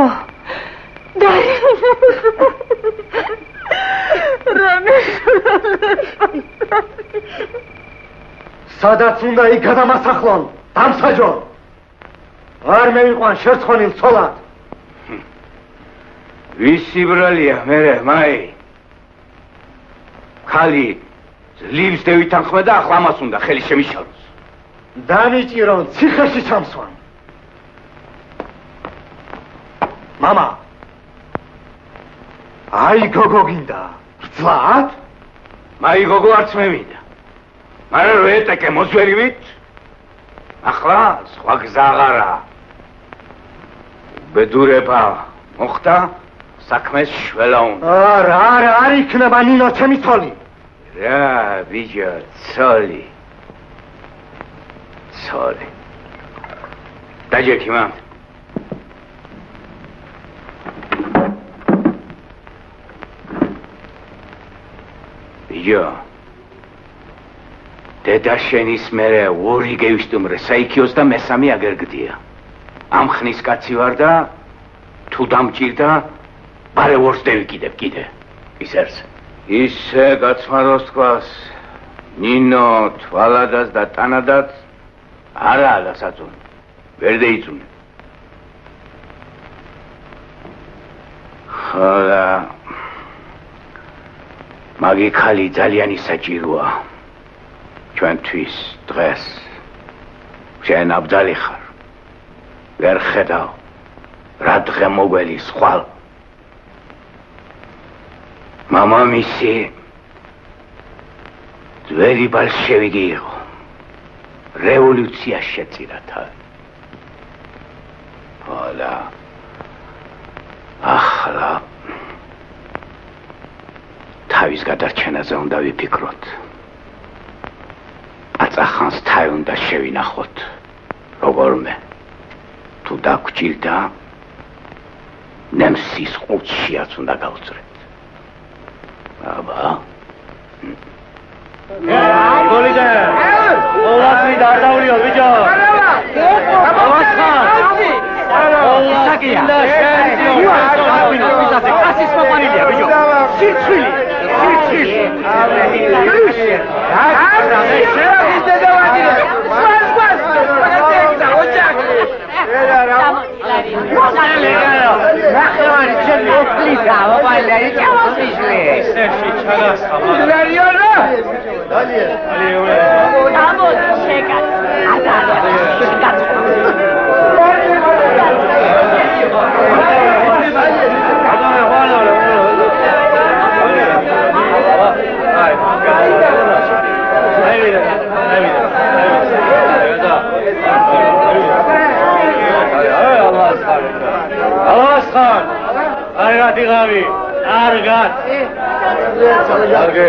სადაც უნდა იქ გადამასახლონ, დამსაჯო. არ მევიყვან შერცხონილ ცოლად. ვისი ბრალია, მერე, მაი. ხალი ძლივს დევითანხმე და ახლა ამას უნდა ხელი შემიშალოს. დამიჭირონ, ციხეში ჩამსვან. მამა. აი გოგო გინდა. ბრძლად? მაი გოგო არც მე მინდა. მაგრამ რო ეტეკე მოძვერივით, ახლა სხვა გზა აღარა. უბედურება მოხდა, საქმეს შველა უნდა. არა, არ იქნება ნინო ჩემი ცოლი. რა, ბიჭო, ცოლი. ცოლი. დაჯექი, მამ. ბიჭო, დედა შენის მერე ორი გევისტუმრე საიქიოს და მესამე აგერ გდია. ამ ხნის კაცი ვარ და თუ დამჭირდა, ბარე ორს დევიკიდებ კიდე. ისერს. ისე გაცმაროს თქვას, ნინო, თვალადაც და ტანადაც არაა დასაწუნი. ვერ დაიწუნე. ხოდა მაგი ხალი ძალიან საჭიროა. ჩვენთვის დღეს შენ აბძალი ხარ. ვერ ხედავ რა დღე მოგველის ხვალ. მამამისი ძველი ბოლშევიკი იყო. რევოლუცია შეწირა თავი. ხოდა ახლა თავის გადარჩენაზე უნდა ვიფიქროთ. აწახანს თავი უნდა შევინახოთ. როგორმე თუ დაგჭირდა ნემსის ყუთშიაც უნდა გავწრეთ. აბა გოლიდე ოლასი დარდავრიო ბიჭო ოლასხა ოლასაკია ისაზე კასის მოყანილია ბიჭო სიცხილი Alaskan, argat iqavi, argat. Argat,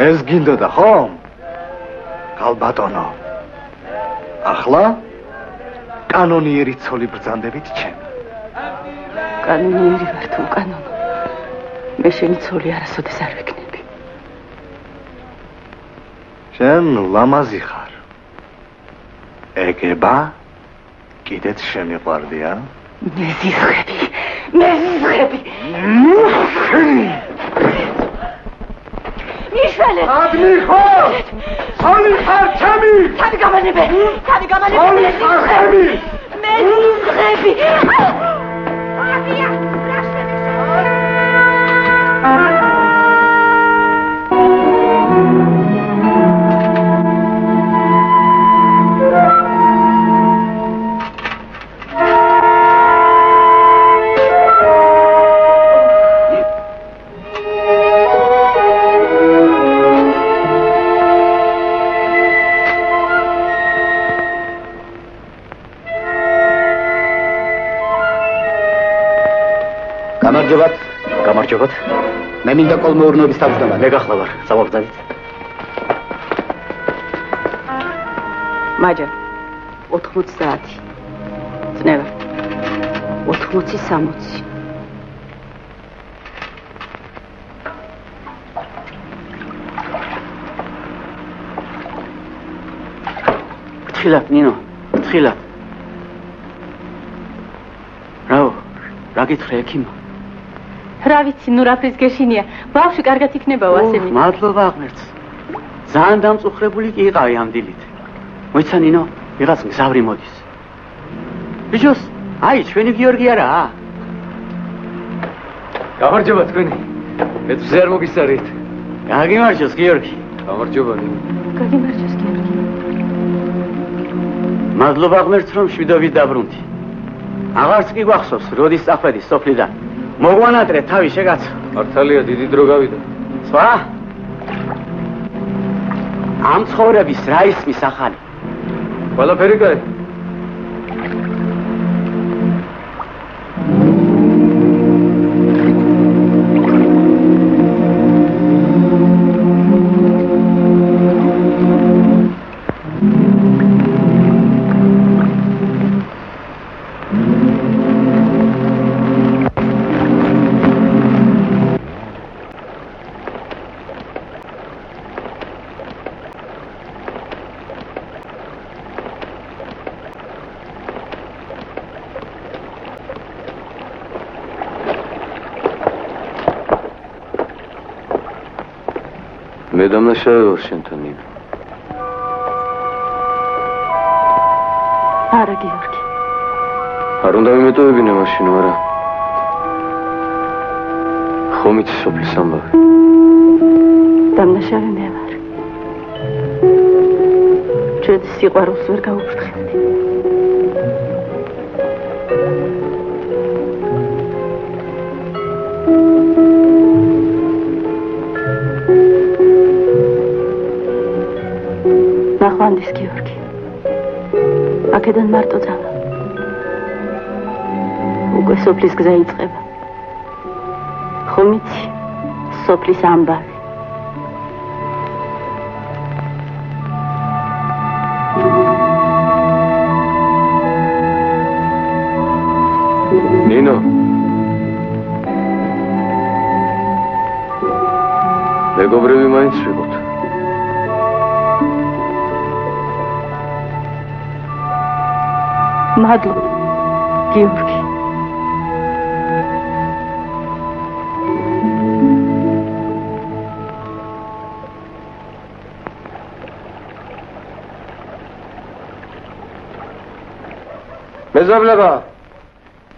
ეს გინდოდა ხო? გალბატონო. ახლა კანონიერი ცოლი ბრძანდებით ჩემ. კანონიერი ვარ თუ უკანონო. მე შენი ცოლი არასოდეს არ ვიქნები. შენ ლამაზი ხარ. ეგება კიდეც შემიყვარდია? მე ზიზღები. მიშველე! ადმი ხო? ცოლი ხარ ჩემი! სად გამანებე? ცოლი ხარ ჩემი! მე ზიზღები! აბია! გამარჯობათ. მე მინდა კოლმეურნეობის თავმჯდომარე. მე გახლა ვარ, სამოგზაურით. მაჯა 80 საათი. წნევა 80-60. ფრთხილად, ნინო, ფრთხილად. რა გითხრე ექიმა? რა ვიცი, ნუ რაფრის გეშინია. ბავშვი კარგად იქნებაო ასე მინდა. მადლობა ღმერთს. ძალიან დამწუხრებული კი იყავი ამ დილით. მოიცა ნინო, ვიღაც მგზავრი მოდის. ბიჭოს, აი, ჩვენი გიორგი არაა? გამარჯობა თქვენი. მე ძვზე არ მოგისარით. გაგიმარჯოს გიორგი. გამარჯობა ნინო. გაგიმარჯოს გიორგი. მადლობა ღმერთს რომ შვიდობით დაბრუნდი. აღარც კი გვახსოვს, როდის წახვედი სოფლიდან. მოგვანატრე თავი შეგაცხ. მართალია დიდი დრო გავიდა. სხვა? ამ ცხოვრების რა ისმის ახალი? ყველაფერი კაი. მე დამნაშავე შენთან ნინო. არა გიორგი. არ უნდა მიმეტოვებინე მაშინ, არა. ხომ იცი სოფლის ამბავი? დამნაშავე მე ვარ. ჩვენ სიყვარულს ვერ გაუფრთხილდი. ნახვანდის გიორგი. აქედან მარტო ძალა. უკვე სოფლის გზა იწყება. ხომ იცი, სოფლის ამბავი. ნინო. მეგობრები მაინც ვიყოთ. მადლობა, გიორგი. მეზობლებო,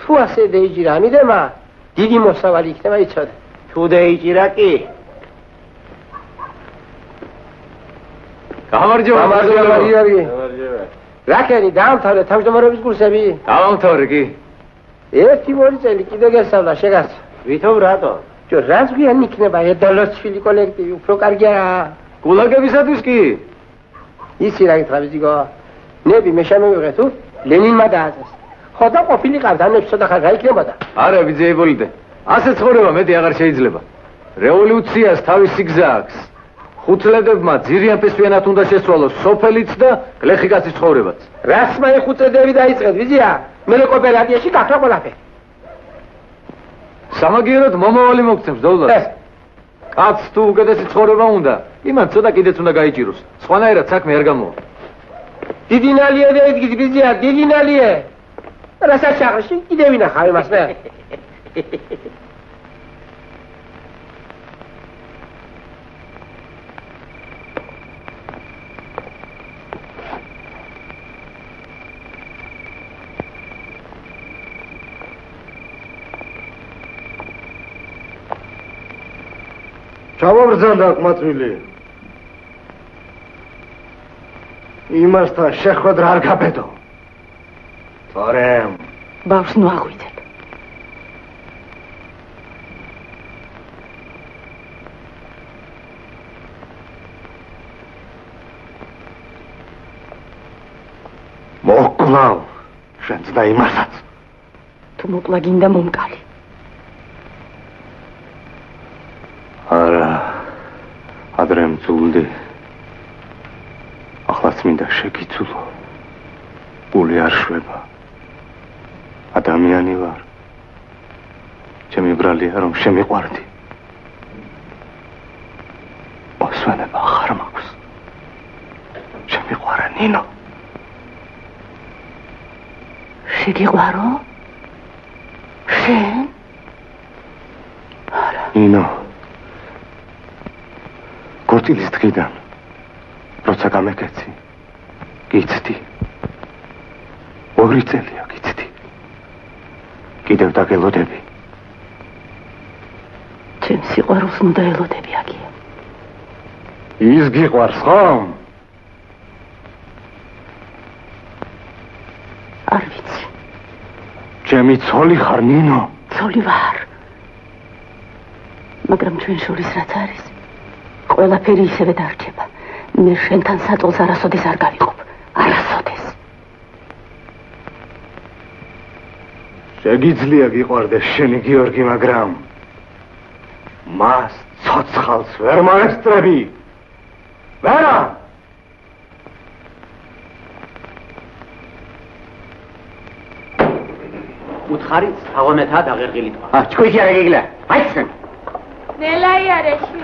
თუ ასე დაიჯირა ამიდემა, დიდი მოსავალი იქნება იცოდე. თუ დაიჭირა კი. გამარჯობა, გამარჯობა, გიორგი. რაკენი დაამთავრე თავმჯდომარეობის კურსები? დავამთავრე კი. 1-2 წელი კიდე გესწავლა შეგაც. ვითომ რატო? რაც გვიან იქნება ედალოსშვილი კოლექტივი, უფრო კარგი არა. გულაგებისათვის კი. ისი რა გითხრა ბიჭო? ნები მე შემოვიღე თუ ლენინმა დააწეს. ხო და ყოფილიყავ და ნებს ცოტა ხარ გაიქნებოდა. არა ბიძეებოლიდე. ასე ცხოვრება მეტი აღარ შეიძლება. რევოლუციას თავისი გზა აქვს. ხუთწლებმა ძირიან ფესვიანად უნდა შესწავლოს სოფელიც და გლეხიკაცის ცხოვრებაც. რას მე ხუთწლები დაიწყეთ ბიჭია? მე კოოპერატივში გაქრა ყველაფერი. სამაგიეროდ მომავალი მოგცემს დოლარს. კაცს თუ უკეთესი ცხოვრება უნდა, იმან ცოტა კიდეც უნდა გაიჭიროს. სხვანაირად საქმე არ გამოვა. დიდი ნალიე დაიდგის ბიჭია, დიდი ნალიე. რასაც აღში კიდე ვინახავ იმას მე. ჩავაბრძანდა ყმაწვილი. იმასთან შეხვედრა არ გაბედო. თორემ ბავშვს ნუ აღვიძებ. მოკლავ შენც და იმასაც. თუ მოკლა გინდა მომკალი. არა ადრე მძულდი. ახლაც მინდა შეგიცულო. გული არ შვება. ადამიანი ვარ. ჩემი ბრალია რომ შემიყვარდი. მოსვენება ხარ მაქვს. შემიყვარა ნინო. შეგიყვარო? შენ? არა. ნინო. გორტილის დღიდან როცა გამეკეცი გიცდი 2 წელია გიცდი კიდევ დაგელოდები ჩემ სიყვარულს ნუ დაელოდები აგია ის გიყვარს ხომ? არ ვიცი ჩემი ცოლი ხარ ნინო ცოლი ვარ მაგრამ ჩვენ შორის რაც არის ყველაფერი ისევე დარჩება. მე შენთან საწოლს არასოდეს არ გავიყობ. არასოდეს. შეგიძლია გიყვარდეს შენი გიორგი, მაგრამ მას ცოცხალს ვერ მოესწრები. ვერა! უთხარიც აღონეთა დაღერღილი თქვა. ჭკვიჭი არ გიგლა. აიცენ. ნელაი არეში.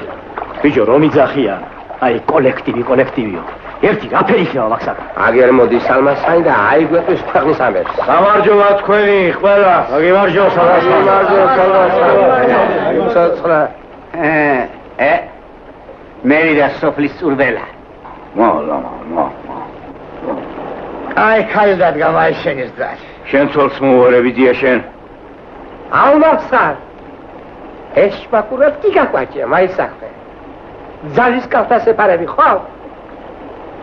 ბიჭო, რომი ძახია? აი კოლექტივიო. ერთი რაფერიხევა მაგსაკ. აგერ მოდი სალმასაი და აი გვეტყვის ქვეყნის ამერს. გამარჯობა თქვენი ყველა. მოგიმარჯო სალმასაი. ცოცხლა. მერი და სოფლის წურბელა. მოლა. აი ხალდად გამაიშენეს და. შენ ცოლს მოუვარები დია შენ. ალმახსარ. ეს შპაკურად კი გაკვაჭია, მაისახე. ძალის კალთასეფარები ხო?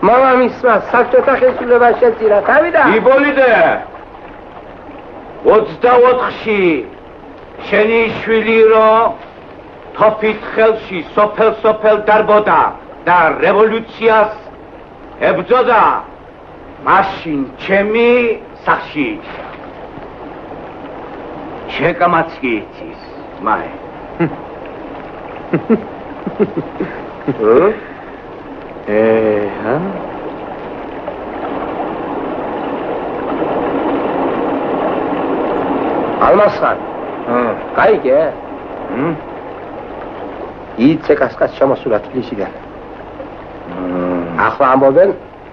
მამამისმა საბჭოთა ხელისუფლება შეწირა თავი და იბოლიდე 24-ში შენი შვილი რო თოფით ხელში სოფელ დარბოდა და რევოლუციას ებრძოდა მაშინ ჩემი სახში შეკამაც კი იცის მაე ალმასხან. გაიგე? იცე კასკას ჩამოსულა თბილისიდან. ახლა ამბობენ,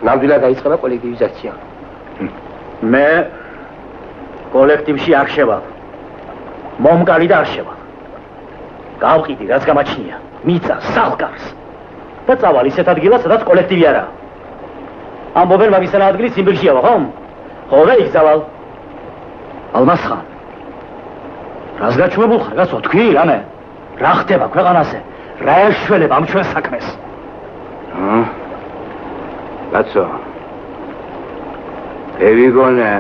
ნამდვილად დაიწყება კოლექტივიზაცია. მე კოლექტივში არ შევალ. მომკალი და არ შევალ. გავყიდი, რაც გამაჩნია. მიწა სახლკარს. და წავალ ისეთ ადგილას, სადაც კოლექტივი არა. ამბობენ მაგისთან ადგილი ციმბირშია, ხომ? ხო და იქ წავალ. ალმასხან. რას გაჩვენებულ ხარ, გასო თქვი, რამე? რა ხდება ქვეყანაზე? რა ეშველება ამ ჩვენ საქმეს? კაცო. ევიგონე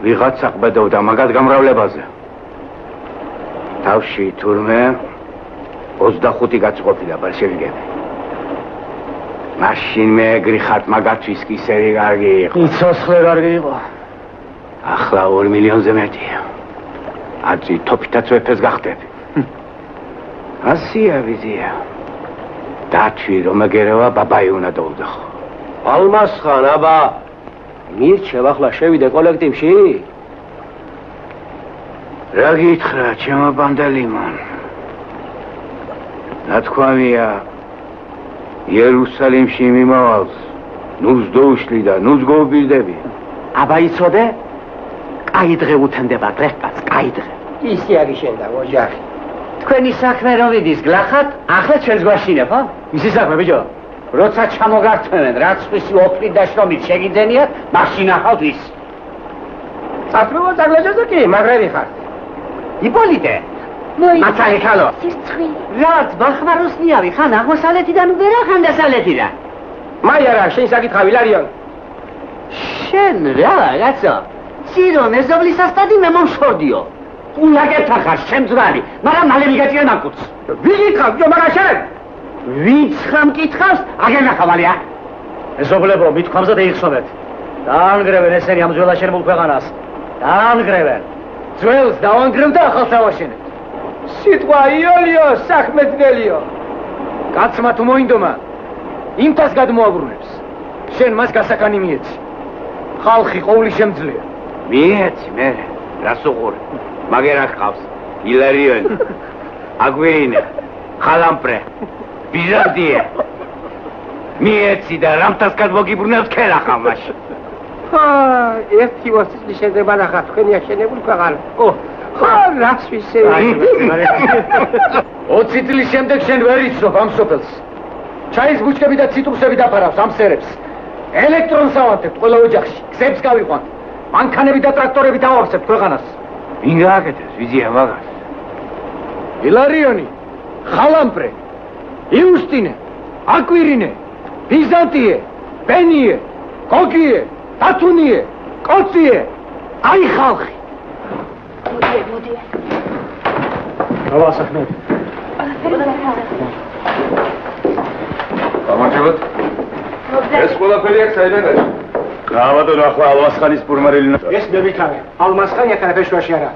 ვიღაცა ყვედობდა მაგად გამრავლებაზე. თავში თურმე 25 კაცი ყოფილა ბოლშევიკები. მაშინ მე გრიხართ მაგათვის კისერი კარგი იყო. იცოცხლე კარგი იყო. ახლა 2 მილიონზე მეტია. აწი თოფითაც ვეფეს გახდები. ასია ვიზია. დაჩვი რომ ეგერევა ბაბაი უნდა დაუდახო. ალმასხან აბა მირჩევ ახლა შევიდე კოლექტივში? რა გითხრა ჩემო ბანდელიმონ? ნათქვამია იერუსალიმში მიმავალს ნუს დოუშლი და ნუს გობილდები. აბა იცოდე? კაი დღე უთენდება დღესაც, კაი დღე. ისი არის შენ და ოჯახი. თქვენი საქმე რომ ვიდის გლახათ, ახლა ჩვენს გვაშინებ, ხო? ისი საქმე ბიჭო? როცა ჩამოგართმევენ, რაც ხისი ოფლით და შრომით შეგიძენიათ, მაშინ ახავთ ის. საფრთხო დაგლაჟაზე კი, მაგრები ხარ. იპოლიტე, მაცალე ხალო. რაც ბახმაროს ნიავი, ხან აღმოსავლეთიდან უბერა, ხან დასავლეთიდან. მაი არა, შენ საკითხავი ლარიონ. შენ რა, რაცო? ცირო მეზობლის ასტადი მე მომშორდიო. ულაგებთან ხარ, შემძვარი, მაგრამ მალე მიგაწია მაკუც. ვიგითხავ, ჯო მაგა შენ? ვინც ხამ კითხავს, აგერ ნახავალია. მეზობლებო, მithქვამზე დაიხსოვეთ. დაანგრევენ ესენი ამ ძველაშენებულ ქვეყანას. დაანგრევენ. ძველს დავანგრევ და ახალს დავაშენებთ. სიტყვა იოლიო, საქმეძნელიო. კაცმა თუ მოინდომა, იმთას გადმოაბრუნებს. შენ მას გასაკანი მიეცი. ხალხი ყოვლი შემძლეა. მიეცი მე, რას უყურე? მაგერა ხავს, ილარიონი, აგვირინა, ხალამპრე, ბიზანტია. მიეცი და რამთას გადმოგიბრუნებს ქერა ხამაში. ერთი ვასწლი შედება ნახა თქვენი აშენებული ქვეყანა. ხა რაც ვისეი. 20 წლის შემდეგ შენ ვერ იცნობ ამ სოფელს. ჩაის ბუჩქები და ციტრუსები დაფარავს ამ სერებს. ელექტრონს ავანთებთ ყველა ოჯახში, გზებს გავიყვანთ. მანქანები და ტრაქტორები დავავსებთ ქვეყანას. ვინ გააკეთებს ვიზია მაგას? ილარიონი, ხალამპრე, იუსტინე, აკვირინე, ბიზანტიე, ბენიე, გოგიე, დათუნიე, კოციე, აი ხალხი. მოდი. აბა საქმეები. გამარჯობათ. ეს ყველაფერი აქ საიდანაა? გავადონ ახლა ალვასხანის პურმარილი. ეს მე ვიქავე. ალმასხანი აქ არაფერში არა.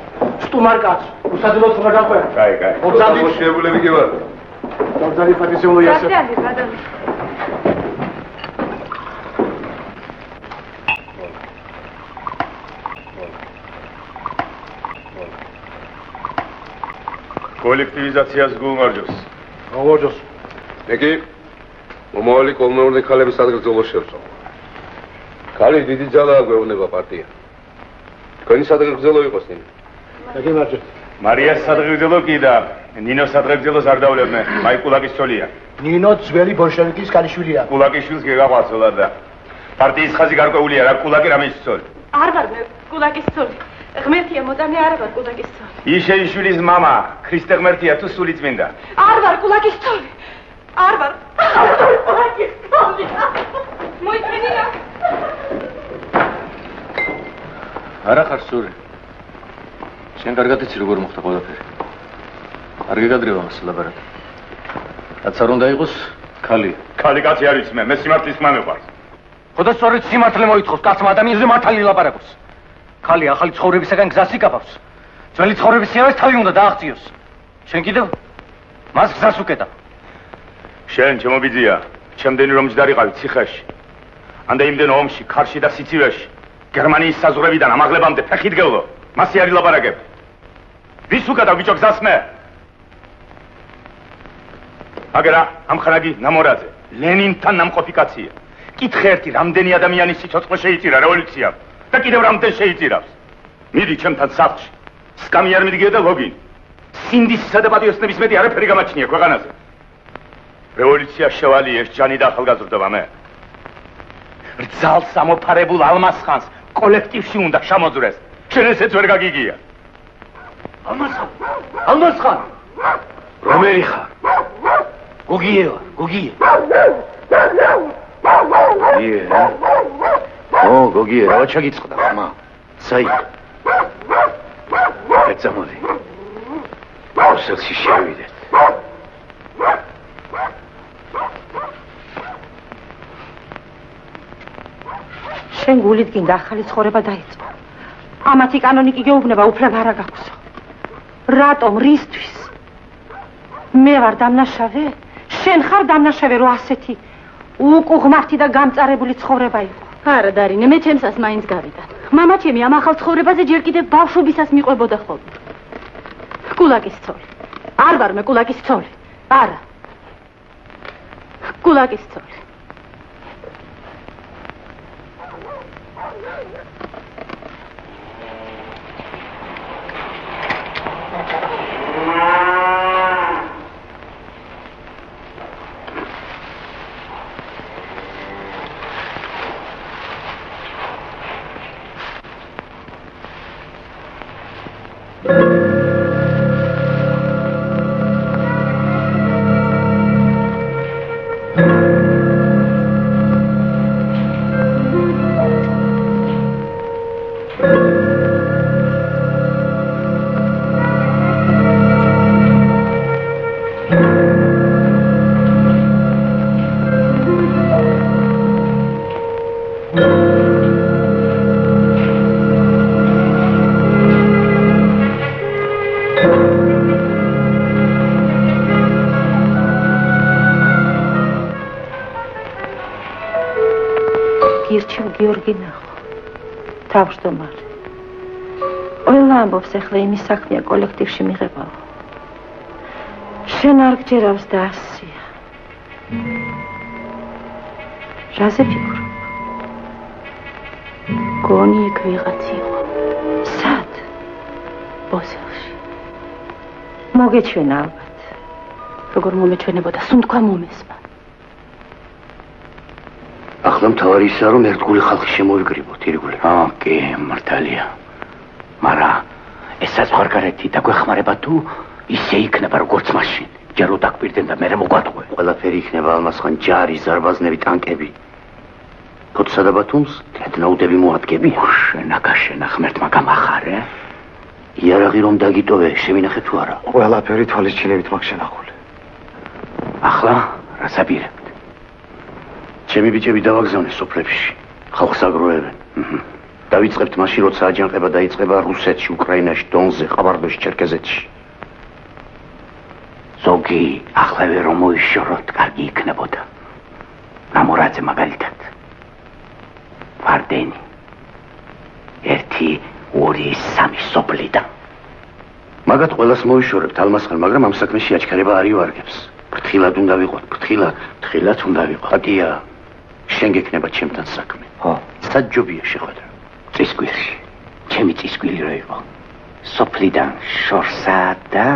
სტუმარ კაც. უსადილოდ ხარ დაყვე. კაი. მოშიებულები კი ვარ. დაბზარი პატისებული ასე. კოლექტივიზაციას გულმარჯოს. მოგოჯოს. მე მომავალი კომუნალური ქალების სადღეგრძელო შევწვა. ქალი დიდი ძალაა გვეუბნება პარტია. თქვენი სადღეგრძელო იყოს ნინო. გაგიმარჯოთ. მარიას სადღეგრძელო კი და ნინოს სადღეგრძელოს არ დავლებმე. მაი კულაკის ცოლია. ნინო ძველი ბოლშევიკის ქალიშვილია. კულაკის შვილს გეღაყვაცოლა და პარტიის ხაზი გარკვეულია რა კულაკი რამის ცოლი. არ ვარ მე კულაკის ცოლი. ღმერთია მოდამე არ ვარ კულაკის ცოლი. იშეიშვილის მამა, ქრისტე ღმერთია თუ სული წმინდა. არ ვარ კულაკის ცოლი. არ ვარ. კულაკის ცოლი. მოიწმინდა. არა ხარ სული. შენ კარგად იცი როგორ მოხდა ყველაფერი. არ გეგადრება მას ლაბარაკი. რაც არ უნდა იყოს, ქალია. ქალი კაცი არის მე სიმართლის ხმა მეყვარს. ხოდა სწორედ სიმართლე მოითხოვს კაცმა ადამიანზე მართალი ლაპარაკოს. ქალი ახალი ცხოვრებისაგან გზას იკავავს. ძველი ცხოვრების სიავეს თავი უნდა დააღწიოს. შენ კიდევ მას გზას უკეტავ. შენ ჩემობიძია, ჩემდენი რომ ჯდარიყავი ციხეში. ანდა იმდენ ომში, ქარში და სიცივეში. გერმანიის საზღვრებიდან ამაღლებამდე ფეხით გევლო. მასი არის ლაპარაკებ. ვის უკეტავ ბიჭო გზას მე? აგერა ამხანაგი ნამორაძე, ლენინთან ნამყოფი კაცია. კითხე ერთი, რამდენი ადამიანის სიცოცხლე შეიწირა რევოლუციამ და კიდევ რამდენ შეიწირავს. მიდი ჩემთან სახლში. სკამი არ მიდგია და ლოგინი. სინდისისა და პატიოსნების მეტი არაფერი გამაჩნია ქვეყანაზე. რევოლუცია შევალი ეს ჯანი და ახალგაზრდობა მე. რძალს ამოფარებულ ალმასხანს კოლექტივში უნდა შემოძვრეს. შენ ესეც ვერ გაგიგია. ალმასხან! რომელი ხარ? გოგიე ვარ, გოგიე. გოგიე, რა ჩაგიწყდა, ხმა? საი. ეცამოდი. ოსელში შევიდეთ. შენ გულით გინდა ახალი ცხოვრება დაიწყო. ამათი კანონიკი გეუბნება უფლება არა გაქვსო. რატომ, რისთვის? მე ვარ დამნაშავე? შენ ხარ დამნაშავე, რომ ასეთი უკუღმართი და გამწარებული ცხოვრება იყო. არა დარინე, მე ჩემსას მაინც გავიდა. მამა ჩემი ამ ახალ ცხოვრებაზე ჯერ კიდევ ბავშვობისას მიყვებოდა ხოლმე. კულაკის ცოლი. არ ვარ მე კულაკის ცოლი. არა. კულაკის ცოლი. გიორგი ნახო, თავმჯდომარე. ყველა ამბობს ახლა იმის საქმეა კოლექტივში მიღებაო. შენ არ გჯერავს და ასია. რაზე ფიქრობ? გონი იქ ვიღაც იყო. სად? ბოსელში. მოგეჩვენა ალბათ. როგორ მომეჩვენებოდა, სულ თქვა მომესმა. ახლა მთავარი ისაა, რომ ერთგული ხალხი შემოვიგრიბოთ, ირგვლივ. კი, მართალია. მაგრამ ეს საზღვარგარეთი დაგვეხმარება თუ ისე იქნება როგორც მაშინ. ჯერ რო დაგპირდნენ და მერე მოგვატყვე. ყველაფერი იქნება ალმასხან, ჯარი, ზარბაზნები, ტანკები. თოთსა და ბათუმს დედნაუდები მოადგებია. შენაგაშენა ღმერთმა გამახარე. იარაღი რომ დაგიტოვე, შევინახე თუ არა? ყველაფერი თვალისჩინებით მაქვს შენახული. ახლა რას აპირებთ? ჩემი ბიჭები დავაგზავნე სოფლებში, ხალხს აგროვებენ. დავიწყებთ მაშინ, როცა აჯანყება დაიწყება რუსეთში, უკრაინაში, დონზე, ყაბარდოში, ჩერკეზეთში. ზოგიახლავე რომ მოიშოროთ, კარგი იქნებოდა. ნამორაძე მაგალითად. ვარდენი. 1, 2, 3 სოფლიდან. მაგათ ყველას მოიშორებთ, ალმასხან, მაგრამ ამ საქმეში აჩქარება არ ივარგებს. ფრთხილად უნდა ვიყოთ, ფრთხილად უნდა ვიყოთ. აკია, შენ გექნება ჩემთან საქმე. საჯობია შეხვედრა. წისკვილში. ჩემი წისკვილი რო იყო. სოფლიდან შორსა და,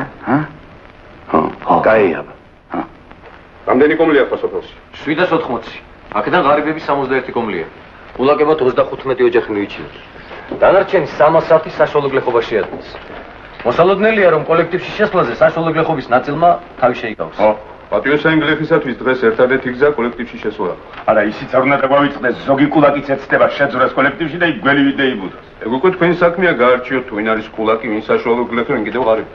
კაი აბა. რამდენი კომლია ახლა სოფელში? 780. აქედან ღარიბები 61 კომლია. ულაკებად 35 ოჯახი მივიჩინოთ. დანარჩენი 310 საშუალო გლეხობაში ადგილს. მოსალოდნელია, რომ კოლექტივში შესვლაზე საშუალო გლეხობის ნაწილმა თავი შეიკავოს. პატრიოტსაინ გლეხისათვის დღეს ერთადერთი გზა კოლექტივში შესვლა. არა, ისიც არ უნდა დაგვავიწყდეს, ზოგი კულაკიც ეცდება შეძვრას კოლექტივში და იქ გველივიდე იბუდოს. ეგ უკვე თქვენი საქმეა გაარჩიოთ, თუ ვინ არის კულაკი, ვინ საშუალო გლეხი, ვინ კიდევ ღარიბი.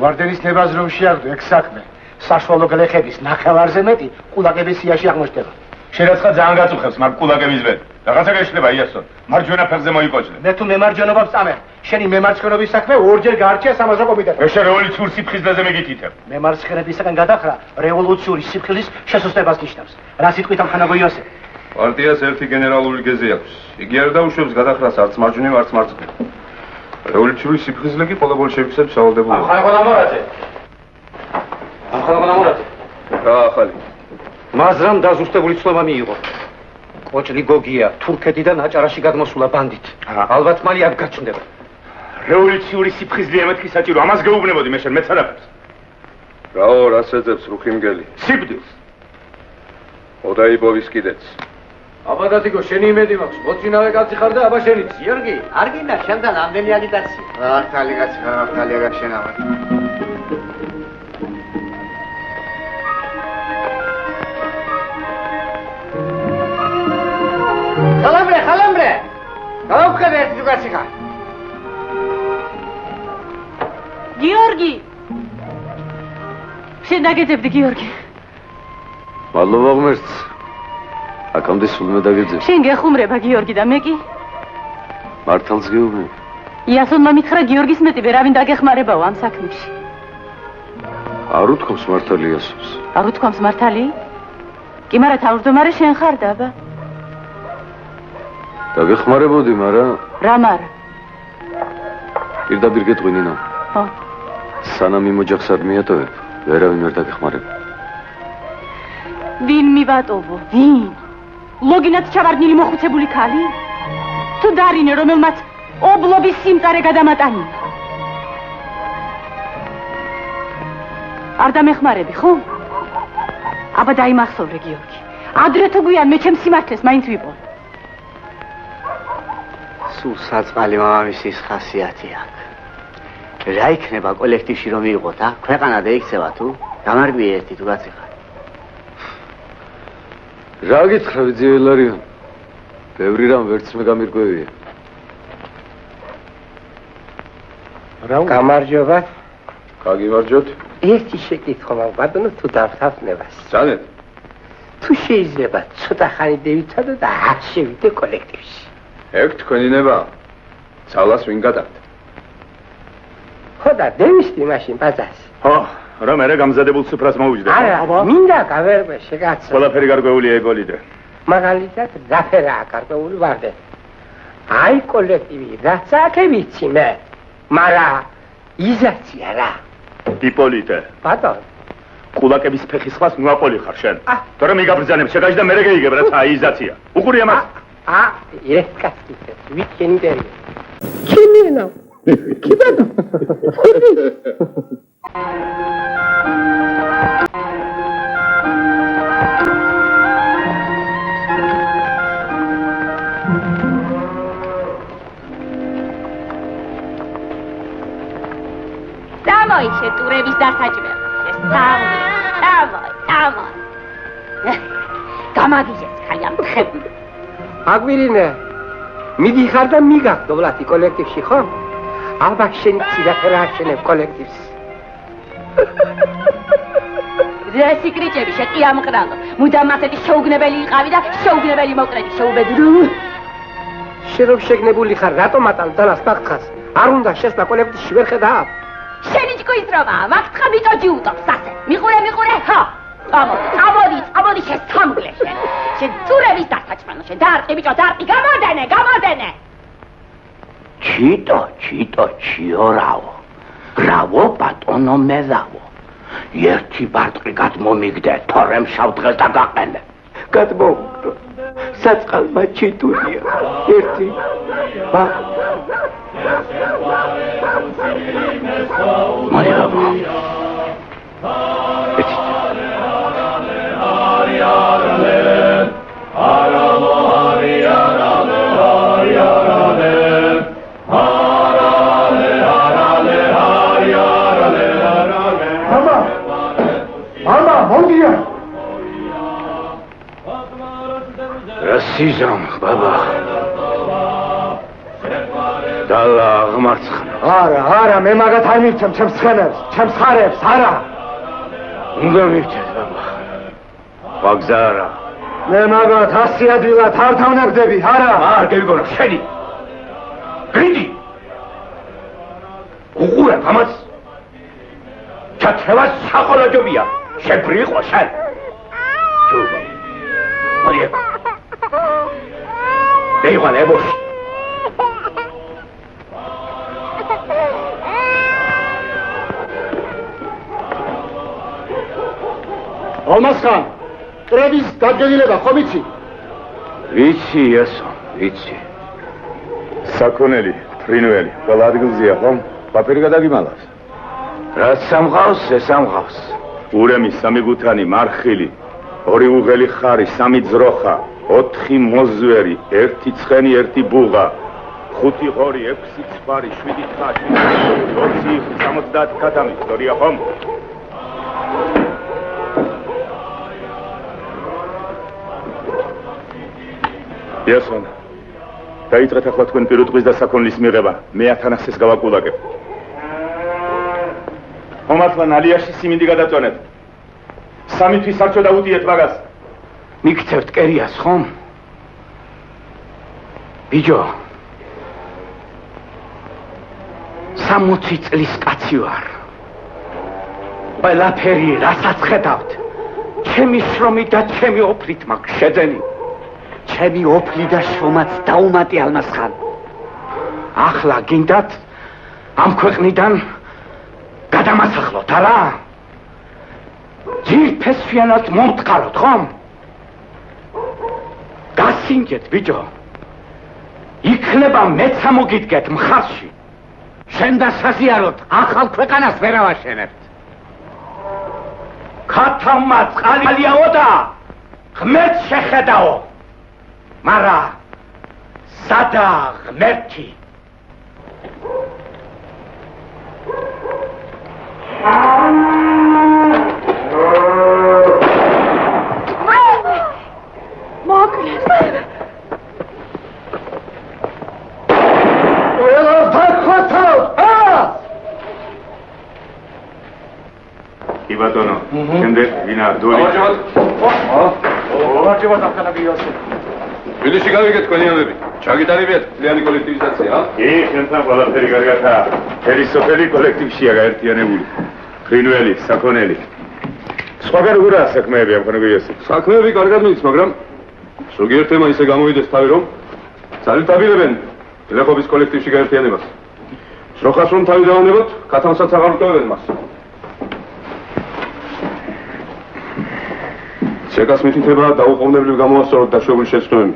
ვარდენის ნებას რომ შეაგდო ეგ საქმე, საშუალო გლეხების ნახევარზე მეტი კულაკების სიაში აღმოჩნდება. შენაცხა ძალიან გაწუხებს, მაგ კულაკების ვერ. რაღაცა გეშლება იასონ. მარჯვენა ფეხზე მოიკოჭრე. მე თუ მემარჯვენობებს წამერ, შენი მემარცხენობის საქმე ორჯერ გაარჩია სამაზრო კომიტეტს. მე შე რევოლუციურ სიფხიზლეზე მიგითითებ. მემარცხენებისგან გადახრა რევოლუციური სიფხილის შესუსტებას ნიშნავს. რა სიტყვით ამხანაგო იოსე? პარტიას ერთი გენერალური გეზი აქვს. იგი არ დაუშვებს გადახრას არც მარჯვნივ, არც მარცხნივ. რევოლუციური სიფხიზლე კი ყველა ბოლშევიკებს სავალდებულოა. ამხანაგო ნამორაძე. რა ახალი? მაზრამ დაზუსტებული ცნობა მიიღო. კოჭლი გოგია, თურქეთიდან აჭარაში გადმოსულა ბანდით. ალბათ მალე არ გაჩნდება. რევოლუციური სიფხიზლე ემეთქი საჭირო, ამას გეუბნებოდი მე შენ მეც არაფერს. რაო, რას ეძებს რუხი მგელი? სიბდილს. ოდაიბოვის კიდეც. აბა დათიკო, შენი იმედი მაქვს, მოწინავე კაცი ხარ და აბა შენიც. გიორგი, არ გინდა შენთან ამდენი აგიტაცია. მართალი კაცი შენავარ. ხალამბრე გავხდე ეს უკაცი ხარ გიორგი შენ დაგეძებდი გიორგი მადლობა ღმერთს აქამდე სულმე დაგეძებ შენ გეხუმრება გიორგი და მე კი მართალს გეუბნები იასონმა მითხრა გიორგის მეტი ვერავინ დაგეხმარებაო ამ საქმეში არ უთქვამს მართალი იასონს არ უთქვამს მართალი კი მარა თავმჯდომარე შენ ხარ და აბა დაგეხმარებოდი მაგრამ რა მარა პირდაპირ გეტყვი ნინო ხო სანამ იმ ოჯახს არ მიატოვებ ვერავინ ვერ დაგეხმარება ვინ მივატოვო ვინ ლოგინაც ჩავარდნილი მოხუცებული ქალი თუ დარინე რომელმაც ობლობის სიმწარე გადამატანია არ დამეხმარები ხო აბა დაიმახსოვრე გიორგი ადრე თუ გვიან მე ჩემს სიმართლეს მაინც ვიპოვე სულ საწყალი მამამისის ხასიათი აქვს რა იქნება კოლექტივში რომ მიიღოთ ქვეყანა დაიქცევა თუ გამარგვიე ერთი თუ კაცი ხარ რა გითხრა ვიძიელარიონ ბევრი რამ ვერც მე გამირკვევია გამარჯობა გაგიმარჯოთ ერთი შეკითხვა მაქვს ბატონო თუ დავსაფნებას ძალიან თუ შეიძლება ცოტა ხანი დავიცადო და არ შევიდე კოლექტივში ეგ თქვენი ნება ძალას ვინ გადავთ ხო და დევისდი მაშინ ბაზარს ხო რა მე გამზადებულ სუფრას მოუჯდა არა მინდა გავერბე შეგაცა ყველაფერი გარკვეულია ეგოლიდე მაგალითად რაფერაა გარკვეული ვარდე აი კოლექტივი რაც აქ ვიცი მე მარა იზაცია რა იპოლიტე ბატონ კულაკების ფეხის ხმას ნუაპოლი ხარ შენ თორე მიგაბრძანებ შეგაჯ და მე გეიგებ რაც აიზაცია უყურია მას ეს კაცი ვიქენი დერი ჩინენა კიბატო დავოი შეტურების დასაჭმელი დავოი გამაგიჟეთ ხალამ ხები აგვირინე მიდიხარ და მიგახ დოვლათი კოლექტივში ხო აბა შენ ცირაფერა შენებ კოლექტივს რესიკრიჭები შეტი ამყრალო მუდამ ასეთი შეუგნებელი იყავი და შეუგნებელი მოკრედი შეუბედრო შენ რომ შეგნებული ხარ რატომ ატან ძალას ბახტხას არ უნდა შესნა კოლექტივში ვერ ხედავ შენი ჭკუის რომა ვახტხა ბიჭოჯი უტობს ასე მიყურე ჰა წამოდი შესამგლე შენ წურების დასაჭმელო შენ დარტყი ბიჭო დარტყი გამოდენე ჩიტო ჩიორაო რავო ბატონო მეზავო ერთი ბარტყი გადმომიგდე თორემ შავ დღეს დაგაყენე გადმოვიგდო საწყალმა ჩიტურია ერთი მარიაბო Rasizam, baba. Dalla აღმარცხნა. არა, მე მაგათ არ მივცემ ჩემს ცხენებს, ჩემს ხარებს, არა. უნდა მივცეთ, baba. ვაგზარა. მე მაგათ 100 ადგილად არ თავნაგდები, არა. არ გეგონა შენი. გიდი. უყურებ ამას. ჩათრევა საყოლაჯობია. შებრიყო შენ. ჯუბა. მარია. Deyvan eboş. Olmazkan. Trevis gadgelileba ხო ვიცი? ვიცი, ესო, ვიცი. საქონელი, ფრინველი, ყველა ადგილზეა ხომ? პაპერი გადაგიმალავს. რაც სამღავს, ეს ამღავს. ურემი, სამი გუთანი, მარხილი, ორი უღელი ხარი, სამი ძროხა. 4 მოზვერი, 1 ცხენი, 1 ბუღა, 5 ღორი, 6 ცხვარი, 7 თხაში, 20, 70 ქათამი, სწორია ხომ? იასონ, დაიწყეთ ახლა თქვენ პირუტყვის და საქონლის მიღება. მე ათანასეს გავაკულაკებ. ხომართლა ნალიაში სიმინდი გადაწონეთ. 3 თვის არჩო დაუდიეთ მაგას. მიგცევთ კერიას, ხომ? ბიჭო 60 წლის კაცი ვარ. ყველაფერი რასაც ხედავთ, ჩემი შრომით და ჩემი ოფლით მაქვს შეძენი. ჩემი ოფლი და შრომაც დაუმატე ალმასხან. ახლა გინდათ ამ ქვეყნიდან გადამასახლოთ, არა? ჯირფესვიანად მომტყაროთ, ხომ? გასინჯეთ, ბიჭო. იქნება მეც ამოგიდგეთ მხარში. შენ და საზიაროთ ახალ ქვეყანას ვერ ავაშენებთ. ქათამმა წყალიაო და ღმერთს შეხედაო. მარა სადა ღმერთი. მოკლეს. კი ბატონო, შემდეგ ვინა დული. გამარჯობა ახალები იოსებ. თბილისში გავიგეთ თქვენი ამბები. ჩაგიტანებიათ მთლიანი კოლექტივიზაცია, ა? კი, შენთან ყველაფერი კარგადაა. ერი სოფელი კოლექტივშია გაერთიანებული. ფრინველი, საქონელი. სხვაგან როგორაა საქმეები ამ ხანები? საქმეები კარგად მიდის, მაგრამ ზოგიერთ თემა ისე გამოვიდეს თავი, რომ ძალიან დაბირებენ გლეხობის კოლექტივში გაერთიანებას. სროხას რომ თავი დავანებოთ, ქათამსაც აღარ უკავებენ მას. შეკას მითითება დაუყოვნებლივ გამოასწოროთ დაშვებული შეცდომები.